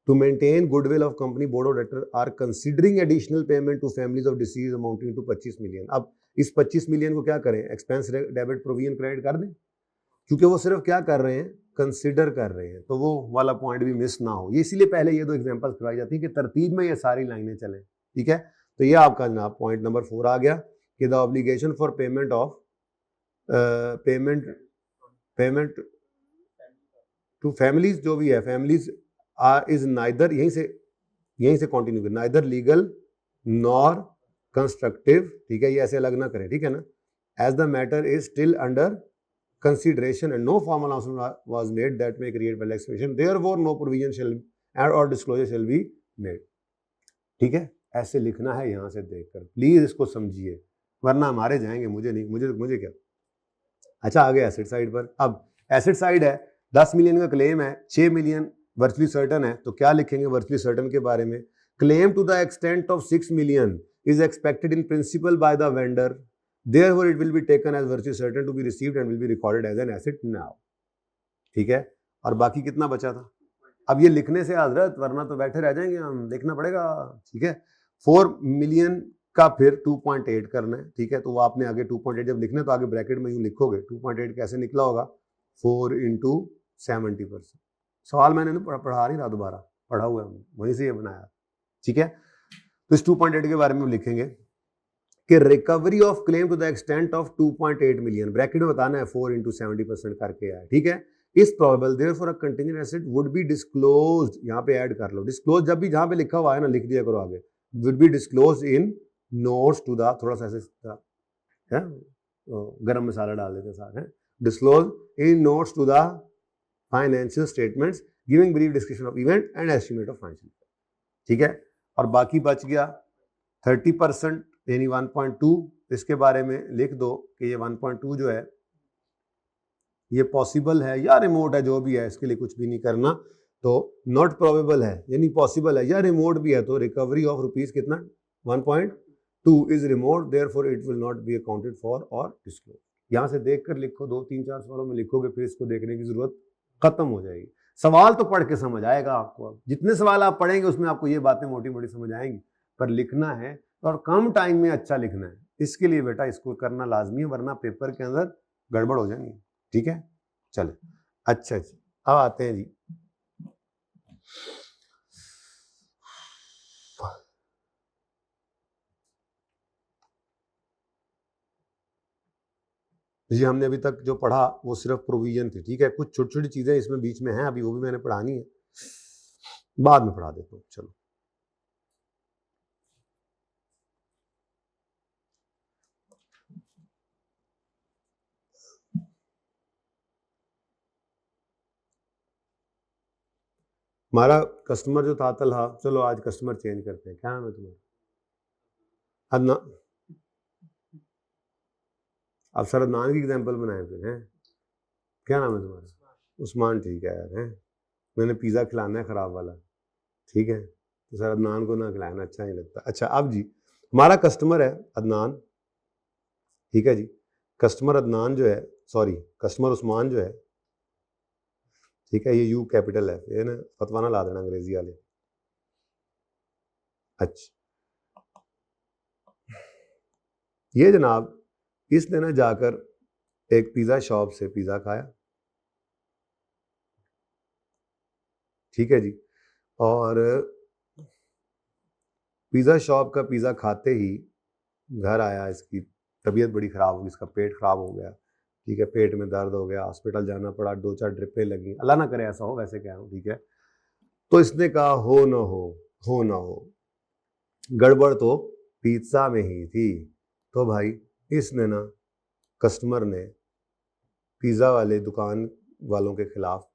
to maintain goodwill of company board of director are considering additional payment to families of deceased amounting to 25 million. अब इस 25 मिलियन को क्या करें, एक्सपेंस डेबिट प्रोविजन क्रेडिट कर दें, क्योंकि वो सिर्फ क्या कर रहे हैं, कंसिडर कर रहे हैं, तो वो वाला पॉइंट भी मिस ना हो, ये इसीलिए पहले ये दो एग्जांपल्स करवाई जाती है कि तरतीब में ये सारी लाइनें चलें, ठीक है। तो ये आपका जनाब पॉइंट नंबर 4 आ गया कि the obligation for payment of payment to families जो भी है, फैमिलीज इज नाइदर, यहीं से कंटिन्यू कर, नाइदर लीगल नॉर कंस्ट्रक्टिव, ठीक है, ये ऐसे अलग ना करें, ठीक है ना, as the matter is still under consideration and no formal announcement was made that may create valid expectation, therefore no provision shall or disclosure shall be made, ठीक है, ऐसे लिखना है यहाँ से देखकर, प्लीज इसको समझिए वरना हमारे जाएंगे, मुझे नहीं, मुझे क्या। अच्छा आगे एसेट साइड पर, अब एसेट साइड है 10 मिलियन का क्लेम है, 6 मिलियन वर्चुअली सर्टन है, तो क्या लिखेंगे वर्चुअली सर्टन के बारे में, claim to the extent of 6 million is expected in principle by the vendor, therefore it will be taken as virtually certain to be received and will be recorded as an asset now, ठीक है। और बाकी कितना बचा था, अब ये लिखने से हजरत वरना तो बैठे रह जाएंगे हम, देखना पड़ेगा, ठीक है। 4 मिलियन का फिर 2.8 करना है, ठीक है, तो वो आपने आगे 2.8 जब लिखना है तो आगे ब्रैकेट में यूं लिखोगे, 2.8 कैसे निकला होगा, 4 into 70%। सवाल मैंने पढ़ा नहीं रहा, दोबारा पढ़ा हुआ है, वहीं से ये बनाया, ठीक है। तो इस 2.8 के बारे में लिखेंगे कि recovery of claim to the extent of 2.8 million, bracket में बताना है 4 into 70% करके आया, ठीक है। इस probable therefore a contingent asset would be disclosed, यहाँ पे ऐड कर लो, डिस्क्लोज जब भी जहाँ पे लिखा हुआ है ना लिख दिया करो आगे, would be disclosed in notes to the, थोड़ा सा ऐसे है गरम मसाला डाल देते साथ हैं, disclose in notes to the financial statements giving brief description of event and estimate of financial, ठीक है। और बाकी बच गया 30% यानी 1.2, इसके बारे में लिख दो कि ये 1.2 जो है ये पॉसिबल है या रिमोट है, जो भी है इसके लिए कुछ भी नहीं करना, तो नॉट प्रोबेबल है यानी पॉसिबल है या रिमोट भी है, तो रिकवरी ऑफ रुपीज कितना 1.2 is remote, therefore it will not be accounted for और डिस्क्लोज। यहाँ से देखकर लिखो, 2-3-4 सवालों में लिखोगे फिर इसको देखने की जरूरत खत्म हो जाएगी। सवाल तो पढ़ के समझ आएगा आपको, जितने सवाल आप पढ़ेंगे उसमें आपको ये बातें मोटी मोटी समझ आएंगी, पर लिखना है और कम टाइम में अच्छा लिखना है, इसके लिए बेटा इसको करना लाजमी है, वरना पेपर के अंदर गड़बड़ हो जाएंगी, ठीक है। चले अच्छा जी, अब आते हैं जी हमने अभी तक जो पढ़ा वो सिर्फ प्रोविजन थी, ठीक है, कुछ छोटी छोटी चीजें इसमें बीच में हैं, अभी वो भी मैंने पढ़ानी है, बाद में पढ़ा देता हूँ। चलो हमारा कस्टमर जो था तलहा, चलो आज कस्टमर चेंज करते हैं, क्या नाम है तुम्हारा, अदनान, अब सर अदनान की एग्जांपल बनाए फिर हैं, क्या नाम है तुम्हारा, उस्मान, ठीक है यार, हैं मैंने पिज़्ज़ा खिलाना है ख़राब वाला, ठीक है, तो सर अदनान को ना खिलाना अच्छा नहीं लगता। अच्छा अब जी हमारा कस्टमर है अदनान, ठीक है जी, कस्टमर अदनान जो है, सॉरी कस्टमर उस्मान जो है, ठीक है, ये यू कैपिटल है, ये ना फतवा ना ला देना अंग्रेजी वाले। अच्छा ये जनाब इसने ना जाकर एक पिज़्ज़ा शॉप से पिज़्ज़ा खाया, ठीक है जी, और पिज़्ज़ा शॉप का पिज़्ज़ा खाते ही घर आया, इसकी तबीयत बड़ी ख़राब हो गई, इसका पेट ख़राब हो गया, ठीक है, पेट में दर्द हो गया, हॉस्पिटल जाना पड़ा, 2-4 ड्रिपें लगी, अल्लाह ना करे ऐसा हो, वैसे कह रहा हूँ, ठीक है। तो इसने कहा हो ना हो, गड़बड़ तो पिज़्ज़ा में ही थी, तो भाई इसने ना कस्टमर ने पिज़्ज़ा वाले दुकान वालों के खिलाफ,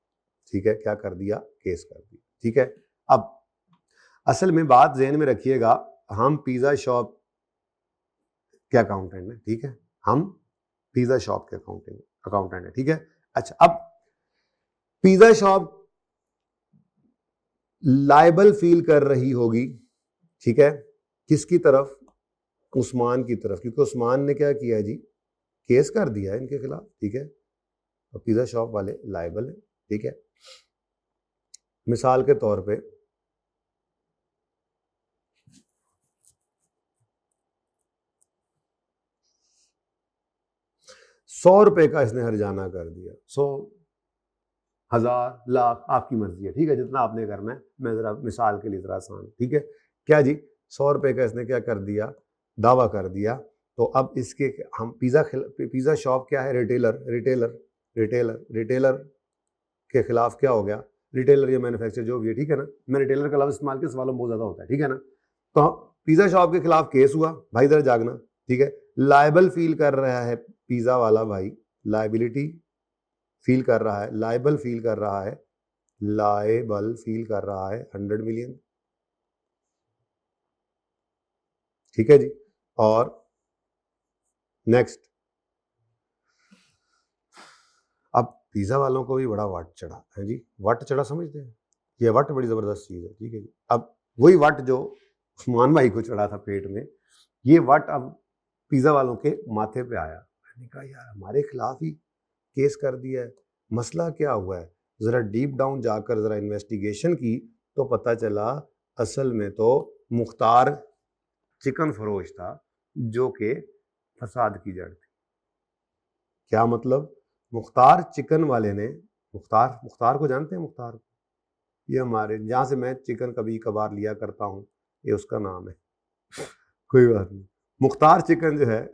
ठीक है, क्या कर दिया, केस कर दिया, ठीक है। अब असल में बात ज़हन में रखिएगा, हम पिज़्ज़ा शॉप के अकाउंटेंट हैं, ठीक है, हम पिज़्ज़ा शॉप के अकाउंटेंट हैं, ठीक है। अच्छा अब पिज़्ज़ा शॉप लायबल फील कर रही होगी, ठीक है, किसकी तरफ, उस्मान की तरफ, क्योंकि उस्मान ने क्या किया जी, केस कर दिया है इनके खिलाफ, ठीक है, और पिज़्ज़ा शॉप वाले लायबल है, ठीक है। मिसाल के तौर पे 100 रुपए का इसने हर्जाना कर दिया, 100, 1000, लाख, आपकी मर्जी है, ठीक है, जितना आपने करना है, मैं जरा मिसाल के लिए जरा आसान, ठीक है, क्या जी 100 रुपए का इसने क्या कर दिया, दावा कर दिया, तो अब इसके हम पिज़्ज़ा शॉप क्या है, रिटेलर के खिलाफ क्या हो गया, रिटेलर या मैन्युफैक्चरर जो भी है, ठीक है ना, मैं रिटेलर का लफ्ज इस्तेमाल किया, सवालों में बहुत ज्यादा होता है, ठीक है ना। तो पिज्जा शॉप के खिलाफ केस हुआ, भाई जरा जागना, ठीक है। लायबल फील कर रहा है पिज्जा वाला भाई, लाइबिलिटी फील कर रहा है, लायबल फील कर रहा है, लायबल फील कर रहा है 100 मिलियन, ठीक है जी। और नेक्स्ट, अब पिज्जा वालों को भी बड़ा वट चढ़ा है जी, वट चढ़ा समझते हैं, ये वट बड़ी जबरदस्त चीज है, ठीक है जी। अब वही वट जो उस्मान भाई को चढ़ा था पेट में, ये वट अब पिज्जा वालों के माथे पे आया। मैंने कहा यार हमारे खिलाफ ही केस कर दिया है, मसला क्या हुआ है। जरा डीप डाउन जाकर जरा इन्वेस्टिगेशन की तो पता चला असल में तो मुख्तार चिकन फरोश था जो कि फसाद की जड़ थी। क्या मतलब, मुख्तार चिकन वाले ने, मुख्तार को जानते हैं, मुख्तार को, ये हमारे जहाँ से मैं चिकन कभी कभार लिया करता हूँ, ये उसका नाम है, कोई बात नहीं। मुख्तार चिकन जो है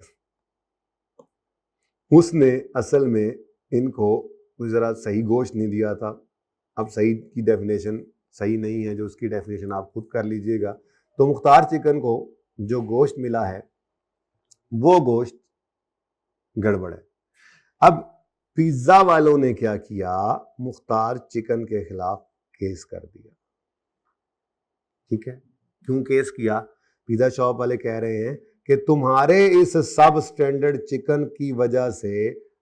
उसने असल में इनको जरा सही गोश्त नहीं दिया था। अब सही की डेफिनेशन सही नहीं है, जो उसकी डेफिनेशन आप खुद कर लीजिएगा। तो मुख्तार चिकन को जो गोश्त मिला है वो गोश्त गड़बड़ है। अब पिज्जा वालों ने क्या किया, मुख्तार चिकन के खिलाफ केस कर दिया, ठीक है। क्यों केस किया, पिज्जा शॉप वाले कह रहे हैं कि तुम्हारे इस सब स्टैंडर्ड चिकन की वजह से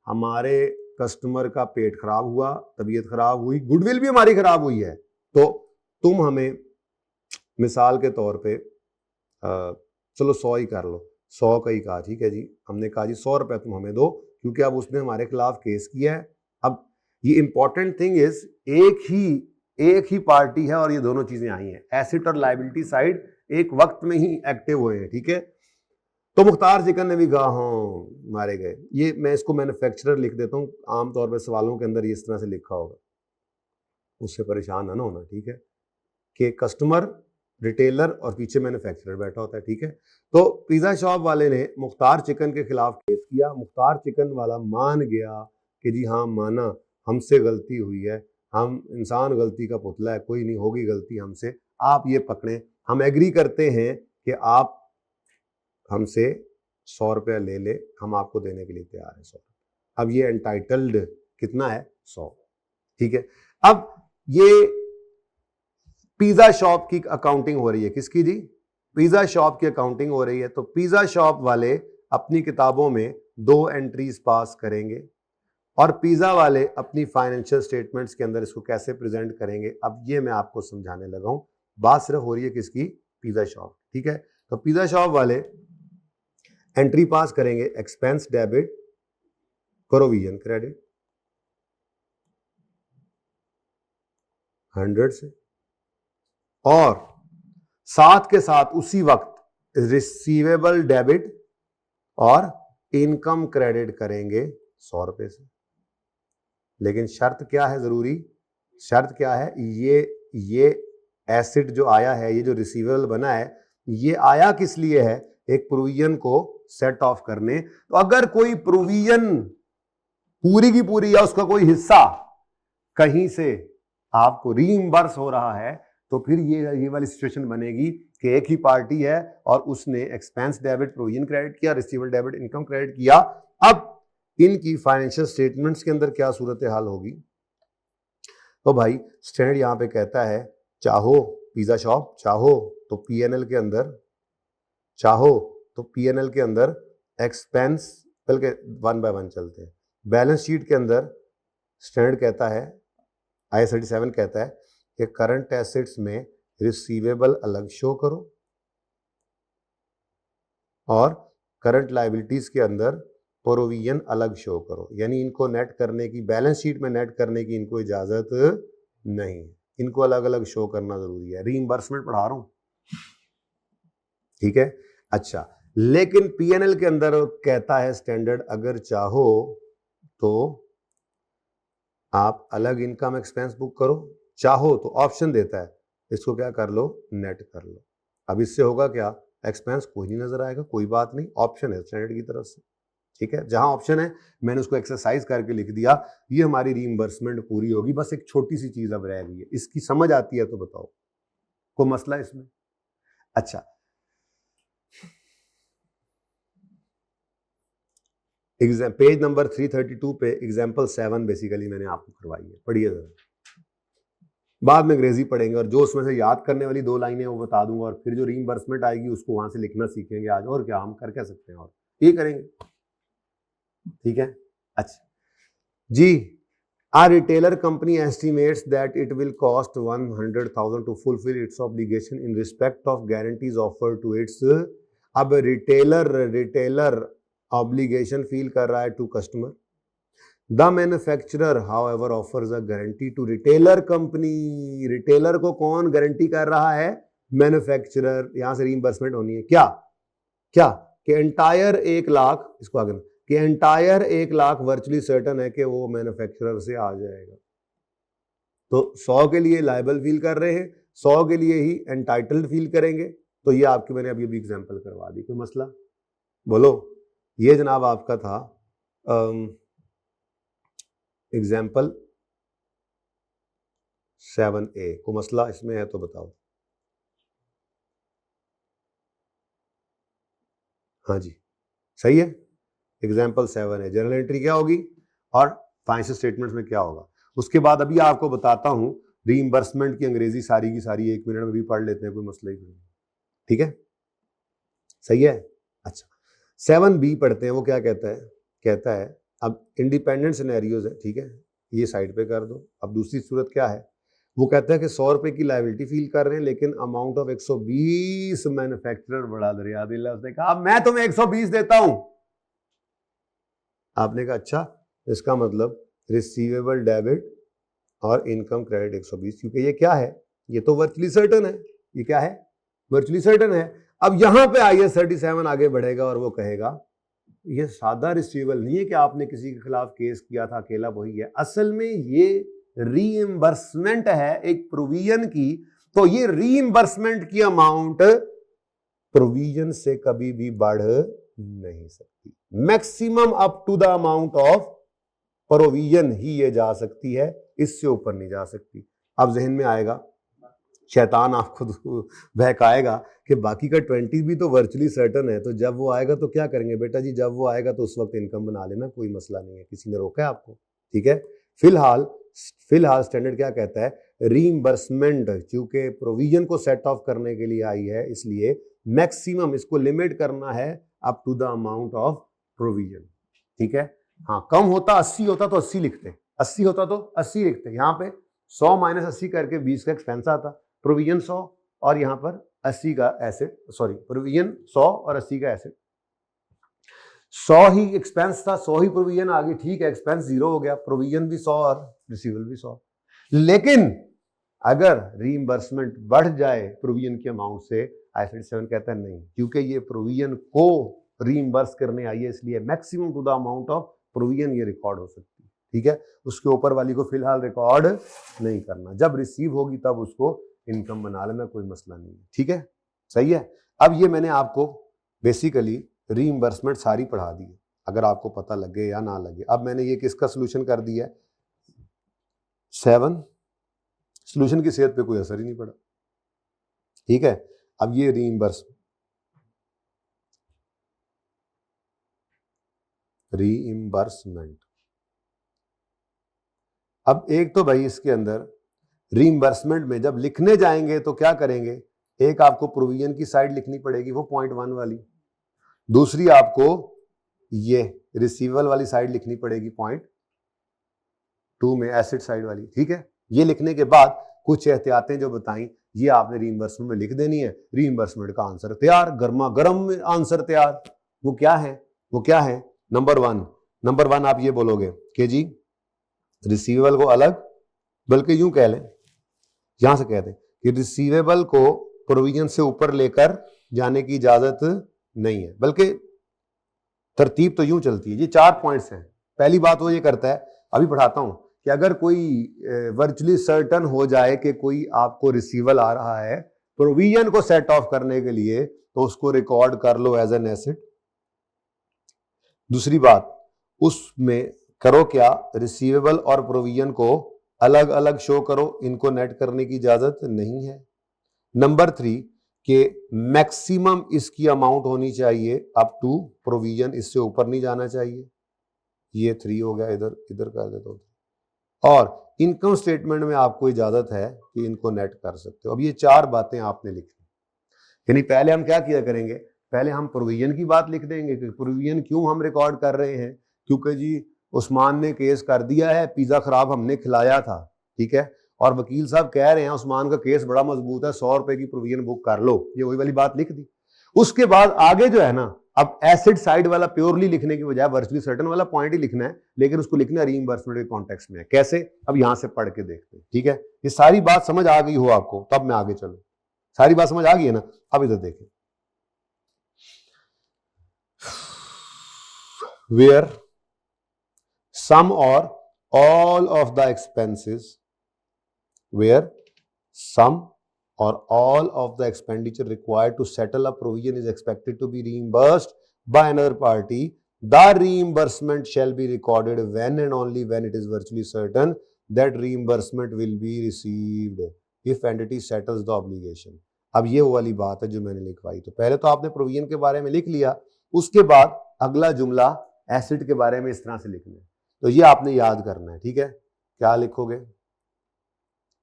हमारे कस्टमर का पेट खराब हुआ, तबीयत खराब हुई, गुडविल भी हमारी खराब हुई है, तो तुम हमें मिसाल के तौर पे चलो 100 ही कर लो, 100 का ही कहा, ठीक है जी। हमने कहा जी 100 रुपए तुम हमें दो, क्योंकि अब उसने हमारे खिलाफ केस किया है। अब ये इंपॉर्टेंट थिंग इज, एक ही पार्टी है और ये दोनों चीजें आई हैं, एसेट और लायबिलिटी साइड एक वक्त में ही एक्टिव हुए हैं, ठीक है। तो मुख्तार चिकन ने भी कहा हाँ मारे गए। ये मैं इसको मैन्युफैक्चरर लिख देता हूँ, आमतौर पर सवालों के अंदर इस तरह से लिखा होगा, उससे परेशान ना होना, ठीक है, कि कस्टमर, रिटेलर और पीछे मैन्युफैक्चरर बैठा होता है, ठीक है। तो पिज्जा शॉप वाले ने मुख्तार चिकन के खिलाफ केस किया, मुख्तार चिकन वाला मान गया कि जी हाँ माना, हमसे गलती हुई है, हम इंसान गलती का पुतला है, कोई नहीं, होगी गलती हमसे, आप ये पकड़ें, हम एग्री करते हैं कि आप हमसे 100 रुपया ले ले, हम आपको देने के लिए तैयार है 100। अब ये एंटाइटल्ड कितना है, 100, ठीक है। अब ये पिज्जा शॉप की अकाउंटिंग हो रही है, किसकी जी, पिज्जा शॉप की अकाउंटिंग हो रही है। तो पिज्जा शॉप वाले अपनी किताबों में 2 एंट्रीज पास करेंगे और पिज्जा वाले अपनी फाइनेंशियल स्टेटमेंट्स के अंदर इसको कैसे प्रेजेंट करेंगे, अब ये मैं आपको समझाने लगा हूं। बात सिर्फ हो रही है किसकी, पिज्जा शॉप, ठीक है। तो पिज्जा शॉप वाले एंट्री पास करेंगे, एक्सपेंस डेबिट, प्रोविजन क्रेडिट 100 से, और साथ के साथ उसी वक्त रिसीवेबल डेबिट और इनकम क्रेडिट करेंगे 100 रुपए से। लेकिन शर्त क्या है, जरूरी शर्त क्या है, ये एसेट जो आया है, ये जो रिसीवेबल बना है, ये आया किस लिए है, एक प्रोविजन को सेट ऑफ करने। तो अगर कोई प्रोविजन पूरी की पूरी या उसका कोई हिस्सा कहीं से आपको रीइंबर्स हो रहा है, तो फिर ये वाली सिचुएशन बनेगी कि एक ही पार्टी है और उसने एक्सपेंस डेबिट प्रोविजन क्रेडिट किया, रिसीवेबल डेबिट इनकम क्रेडिट किया। अब इनकी फाइनेंशियल स्टेटमेंट्स के अंदर क्या सूरत हाल होगी, तो भाई स्टैंडर्ड यहां पे कहता है, चाहो पिज्जा शॉप, चाहो तो पीएनएल के अंदर, चाहो तो पीएनएल के अंदर एक्सपेंस, बल्कि 1 बाय 1 चलते हैं। बैलेंस शीट के अंदर स्टैंडर्ड कहता है, IAS 37 कहता है कि करंट एसेट्स में रिसीवेबल अलग शो करो और करंट लायबिलिटीज के अंदर प्रोविजन अलग शो करो, यानी इनको नेट करने की, बैलेंस शीट में नेट करने की इनको इजाजत नहीं है, इनको अलग अलग शो करना जरूरी है। रीइंबर्समेंट पढ़ा रहा हूं, ठीक है। अच्छा, लेकिन पीएनएल के अंदर कहता है स्टैंडर्ड, अगर चाहो तो आप अलग इनकम एक्सपेंस बुक करो, चाहो तो ऑप्शन देता है, इसको क्या कर लो, नेट कर लो। अब इससे होगा क्या, एक्सपेंस कोई नहीं नजर आएगा, कोई बात नहीं, ऑप्शन है स्टैंडर्ड की तरफ से, ठीक है, जहां ऑप्शन है मैंने उसको एक्सरसाइज करके लिख दिया, ये हमारी रीइंबर्समेंट पूरी होगी। बस एक छोटी सी चीज अब रह गई है, इसकी समझ आती है तो बताओ, कोई मसला इसमें? अच्छा, पेज नंबर 332 पे एग्जाम्पल 7 बेसिकली मैंने आपको करवाई है, पढ़िए जरा। बाद में अंग्रेजी पढ़ेंगे और जो उसमें से याद करने वाली 2 लाइनें वो बता दूंगा, और फिर जो रीइंबर्समेंट आएगी उसको वहां से लिखना सीखेंगे आज। और क्या हम कर क्या सकते हैं, और ये करेंगे, ठीक है। अच्छा जी, a retailer company estimates that it will cost 100,000 to fulfill its obligation in respect of guarantees offered to its, अब रिटेलर ऑब्लिगेशन फील कर रहा है to customer. The manufacturer however offers a guarantee to retailer company. Retailer को कौन guarantee कर रहा है? Manufacturer. यहां से रीइंबर्समेंट होनी है क्या क्या कि एंटायर 1 लाख, इसको आगे कि एंटायर 1 लाख वर्चुअली सर्टन है कि वो मैन्युफैक्चरर से आ जाएगा। तो 100 के लिए लायबल फील कर रहे हैं, 100 के लिए ही एंटाइटल्ड फील करेंगे। तो ये आपकी मैंने अभी एग्जांपल करवा दी, कोई मसला? बोलो। ये जनाब आपका था एग्जाम्पल 7A। को मसला इसमें है तो बताओ। हाँ जी, सही है। एग्जाम्पल 7 है, जर्नल एंट्री क्या होगी और फाइनेंशियल स्टेटमेंट्स में क्या होगा। उसके बाद अभी आपको बताता हूं रीइंबर्समेंट की अंग्रेजी सारी की सारी 1 मिनट में भी पढ़ लेते हैं, कोई मसला ही नहीं, ठीक है, सही है। अच्छा 7B पढ़ते हैं, वो क्या कहता है? कहता है अब इंडिपेंडेंट सिनेरियोज है, ठीक है, ये साइड पे कर दो। अब दूसरी सूरत क्या है? वो कहता है कि 100 रुपए की लायबिलिटी फील कर रहे हैं लेकिन अमाउंट ऑफ 120 मैन्युफैक्चरर बड़ा दरिया दिला। उसने कहा मैं तुम्हें 120 देता हूं। आपने कहा अच्छा, इसका मतलब रिसीवेबल डेबिट और इनकम क्रेडिट 120, क्योंकि ये क्या है? ये तो वर्चुअली सर्टन है। ये क्या है? वर्चुअली सर्टन है। अब यहां पे IAS 37 आगे बढ़ेगा और वो कहेगा ये सादा रिसीवेबल नहीं है कि आपने किसी के खिलाफ केस किया था, अकेला वही है। असल में ये रीइंबर्समेंट है एक प्रोविजन की। तो ये रीइंबर्समेंट की अमाउंट प्रोविजन से कभी भी बढ़ नहीं सकती। Maximum up to the amount of provision ही ये जा सकती है, इससे ऊपर नहीं जा सकती। अब जहन में आएगा, शैतान आपको बहकाएगा कि बाकी का 20 भी तो वर्चुअली सर्टन है, तो जब वो आएगा तो क्या करेंगे? बेटा जी जब वो आएगा तो उस वक्त इनकम बना लेना, कोई मसला नहीं है, किसी ने रोका है आपको, ठीक है। फिलहाल स्टैंडर्ड क्या कहता है? रीइंबर्समेंट चूंकि प्रोविजन को सेट ऑफ करने के लिए आई है, इसलिए मैक्सिमम इसको लिमिट करना है up to the amount of provision, ठीक है। हाँ, कम होता 80 होता तो 80 लिखते, 80 होता तो 80 लिखते। यहाँ पे 100 माइनस 80 करके 20 का एक्सपेंस आता, प्रोविजन 100 और यहाँ पर 80 का एसेट, सॉरी प्रोविजन 100 और 80 का एसेट। 100 ही एक्सपेंस था, 100 ही प्रोविजन आ गई, ठीक है, एक्सपेंस 0 हो गया, प्रोविजन भी 100 और रिसीवेबल भी 100। लेकिन अगर रीइंबर्समेंट बढ़ जाए प्रोविजन के अमाउंट से, IAS 37 कहता है नहीं, क्योंकि ये प्रोविजन को रीइंबर्स करने आई है, इसलिए maximum to the amount of provision ये रिकॉर्ड हो सकती है, ठीक है। उसके ऊपर वाली को फिलहाल रिकॉर्ड नहीं करना, जब रिसीव होगी तब उसको इनकम बना लेना, कोई मसला नहीं है, ठीक है, सही है। अब ये मैंने आपको बेसिकली रीइंबर्समेंट सारी पढ़ा दी है, अगर आपको पता लगे या ना लगे। अब मैंने ये किसका सोल्यूशन कर दिया है? 7 सोल्यूशन की सेहत पे कोई असर ही नहीं पड़ा, ठीक है। अब ये रीइंबर्समेंट अब एक तो भाई इसके अंदर रीइंबर्समेंट में जब लिखने जाएंगे तो क्या करेंगे? एक आपको प्रोविजन की साइड लिखनी पड़ेगी, वो पॉइंट 1 वाली। दूसरी आपको ये रिसीवेबल वाली साइड लिखनी पड़ेगी पॉइंट 2 में, एसेट साइड वाली, ठीक है। ये लिखने के बाद कुछ एहतियातें जो बताई ये आपने रीइंबर्समेंट में लिख देनी है। रीइंबर्समेंट का आंसर तैयार, गर्मा गर्म आंसर तैयार। वो क्या है? वो क्या है? नंबर वन आप ये बोलोगे कि जी रिसीवेबल को अलग, बल्कि यूं कह लें, यहां से कहते हैं कि रिसीवेबल को प्रोविजन से ऊपर लेकर जाने की इजाजत नहीं है, बल्कि तरतीब तो यूं चलती है। ये 4 पॉइंट्स हैं। पहली बात वो ये करता है, अभी पढ़ाता हूं, कि अगर कोई वर्चुअली सर्टन हो जाए कि कोई आपको रिसीवेबल आ रहा है, प्रोविजन को सेट ऑफ करने के लिए तो उसको रिकॉर्ड कर लो एज एन एसेट। दूसरी बात, उसमें करो क्या, रिसीवेबल और प्रोविजन को अलग अलग शो करो, इनको नेट करने की इजाजत नहीं है। नंबर 3 के मैक्सिमम इसकी अमाउंट होनी चाहिए अप टू प्रोविजन, इससे ऊपर नहीं जाना चाहिए। ये 3 हो गया, इधर इधर कर देता हूं। और इनकम स्टेटमेंट में आपको इजाजत है कि इनको नेट कर सकते हो। अब ये 4 बातें आपने लिखी, यानी पहले हम क्या किया करेंगे, पहले हम प्रोविजन की बात लिख देंगे कि प्रोविजन क्यों हम रिकॉर्ड कर रहे हैं, क्योंकि जी उस्मान ने केस कर दिया है, पिज्जा खराब हमने खिलाया था, ठीक है, और वकील साहब कह रहे हैं उस्मान का केस बड़ा मजबूत है, 100 रुपए की प्रोविजन बुक कर लो, ये वही वाली बात लिख दी। उसके बाद आगे जो है ना, अब एसिड साइड वाला प्योरली लिखने की बजाय वर्चुअली सर्टेन वाला पॉइंट ही लिखना है, लेकिन उसको लिखना रीइंबर्समेंट के कॉन्टेक्स्ट में है। कैसे, अब यहां से पढ़ के देखते हैं, ठीक है। ये सारी बात समझ आ गई हो आपको, तब मैं आगे चलूं। सारी बात समझ आ गई है ना, अब इधर देखें, where some or all of the expenses, where some or all of the expenditure required to settle a provision is expected to be reimbursed by another party, the reimbursement shall be recorded when and only when it is virtually certain that reimbursement will be received if entity settles the obligation। अब ये वो वाली बात है जो मैंने लिखवाई। तो पहले तो आपने प्रोविजन के बारे में लिख लिया, उसके बाद अगला जुमला एसिड के बारे में इस तरह से लिखना है, तो ये आपने याद करना है, ठीक है। क्या लिखोगे,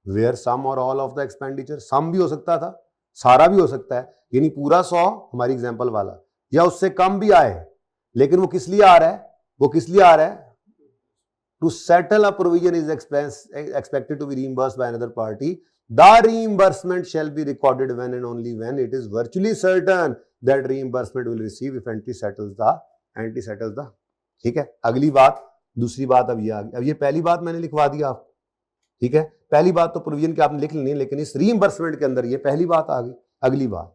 where some or all of the expenditure, सम भी हो सकता था, सारा भी हो सकता है, यानी पूरा 100 हमारी एग्जांपल वाला, या उससे कम भी आए, लेकिन वो किस लिए आ रहा है, वो किस लिए आ रहा है, to settle a provision is expected to be reimbursed by another party, the reimbursement shall be recorded when and only when it is virtually certain that reimbursement will receive if entity settles the, ठीक है। अगली बात, दूसरी बात अब ये आ गई। अब ये पहली बात मैंने लिखवा दिया आपको, ठीक है। पहली बात तो प्रोविजन की आपने लिख लेनी, लेकिन इस रीइंबर्समेंट के अंदर ये पहली बात आ गई। अगली बात,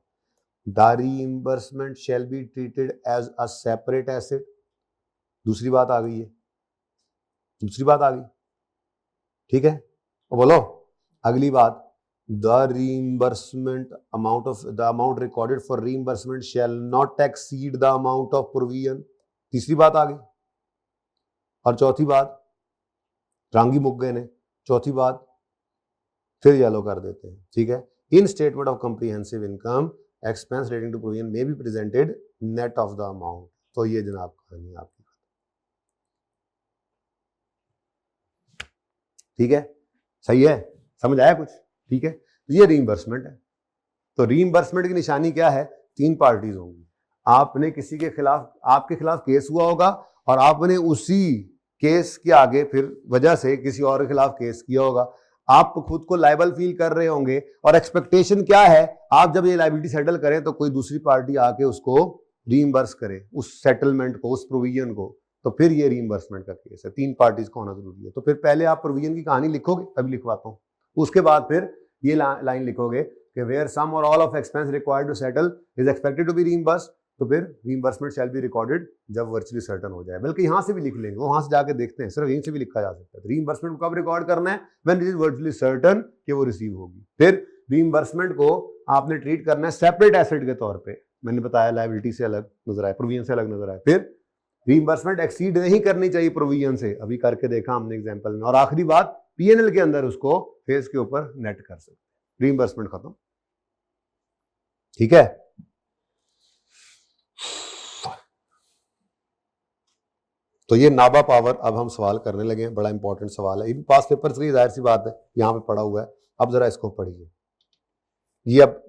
the reimbursement shall be treated as a separate asset, दूसरी बात आ गई है, दूसरी बात आ गई, ठीक है। और बोलो अगली बात, the reimbursement amount of the amount recorded for reimbursement shall not exceed the amount of provision, तीसरी बात आ गई। और चौथी बात, रांगी मुक गए ने, चौथी बात फिर येलो कर देते हैं, ठीक है। In statement of comprehensive income expense relating to provision may be presented net of the amount. तो ये जनाब कहानी आपकी, ठीक है, सही है, समझ आया कुछ, ठीक है। तो ये रीइंबर्समेंट है। तो रीइंबर्समेंट की निशानी क्या है, 3 पार्टीज होंगी, आपने किसी के खिलाफ, आपके खिलाफ केस हुआ होगा और आपने उसी केस के आगे फिर वजह से किसी और के खिलाफ केस किया होगा, आप खुद को लायबल फील कर रहे होंगे, और एक्सपेक्टेशन क्या है, आप जब ये लायबिलिटी सेटल करें तो कोई दूसरी पार्टी आके उसको रीइंबर्स करे, उस सेटलमेंट को, उस प्रोविजन को, तो फिर ये रीइंबर्समेंट का केस है। 3 पार्टीज का होना जरूरी है। तो फिर पहले आप प्रोविजन की कहानी लिखोगे, तभी लिखवाता हूं, उसके बाद फिर ये लाइन लिखोगे कि where some or all of expense required to settle is expected to be reimbursed, तो फिर रीइंबर्समेंट शैल बी रिकॉर्डेड जब वर्चुअली सर्टेन हो जाए। बल्कि यहां से भी लिख लेंगे, वहां से जाके देखते हैं, सिर्फ यहीं से भी लिखा जा सकता है। रीइंबर्समेंट को कब रिकॉर्ड करना है, when it is virtually certain कि वो रिसीव होगी। फिर रीइंबर्समेंट को आपने ट्रीट करना है सेपरेट एसेट के तौर पे, मैंने बताया लायबिलिटी से अलग नजर आए, प्रोविजन से अलग नजर आए। फिर रीइंबर्समेंट एक्सीड नहीं करनी चाहिए प्रोविजन से, अभी करके देखा हमने एग्जांपल में। और आखिरी बात, पीएनएल के अंदर उसको फेस के ऊपर नेट कर सकते, रीइंबर्समेंट खत्म, ठीक है। तो ये नाबा पावर, अब हम सवाल करने लगे हैं, बड़ा इंपॉर्टेंट सवाल है, ये भी पास पेपर से, जाहिर सी बात है, यहां पे पढ़ा हुआ है। अब जरा इसको पढ़िए, ये अब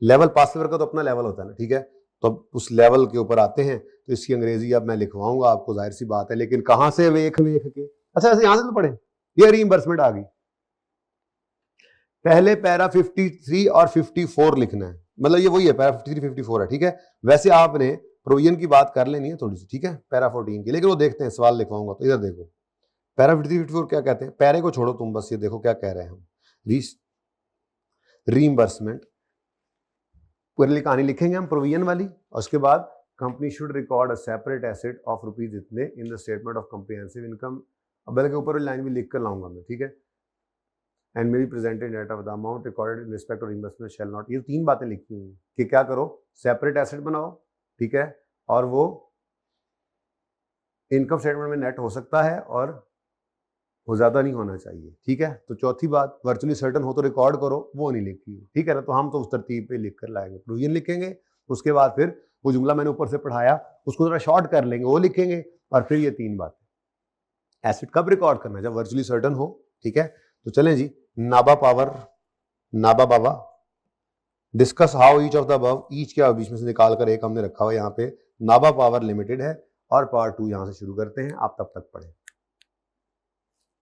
लेवल पास पेपर का तो अपना लेवल होता है ना, ठीक है। तो अब उस लेवल के ऊपर आते हैं, तो इसकी अंग्रेजी अब मैं लिखवाऊंगा आपको, जाहिर सी बात है, लेकिन कहां से वेख के, अच्छा ऐसे यहां से तो पढ़े, ये रीइंबर्समेंट आ गई। पहले पैरा 53 और 54 लिखना है, मतलब ये वही है, पैरा 53 54 है, ठीक है। वैसे आपने प्रोविजन की बात कर लेनी है थोड़ी सी, ठीक है, पैरा 14 की, लेकिन वो देखते हैं, सवाल लिखवाऊंगा। तो इधर देखो, पैरा 53 54 क्या कहते हैं, पैरे को छोड़ो तुम, बस ये देखो क्या कह रहे हैं हम, रीइंबर्समेंट पूरी कहानी लिखेंगे हम प्रोविजन वाली, और उसके बाद company should record a separate asset of rupees इतने in the statement of comprehensive income, बल्कि ऊपर वाली लाइन भी लिख कर लाऊंगा मैं, ठीक है। And may be presented net of the amount recorded in respect of reimbursement shall not, ये 3 बातें लिखी हुई हैं कि क्या करो, सेपरेट एसेट बनाओ, ठीक है, और वो इनकम स्टेटमेंट में नेट हो सकता है और वो ज़्यादा नहीं होना चाहिए, ठीक है। तो चौथी बात, वर्चुअली सर्टन हो तो रिकॉर्ड करो, वो नहीं लिखी, ठीक है ना। तो हम तो उस तरतीब पे लिख कर लाएंगे, प्रोविजन लिखेंगे, उसके बाद फिर वो जुमला मैंने ऊपर से पढ़ाया उसको थोड़ा शॉर्ट कर लेंगे, वो लिखेंगे, और फिर ये 3 बातें। एसेट कब रिकॉर्ड करना है? जब वर्चुअली सर्टन हो, ठीक है। तो चलें जी, नाबा पावर, नाबा बाबा, discuss how each of the above, each के बीच में से निकाल कर एक हमने रखा हुआ यहाँ पे, नाबा पावर लिमिटेड है, और पार्ट 2 यहाँ से शुरू करते हैं, आप तब तक पढ़ें।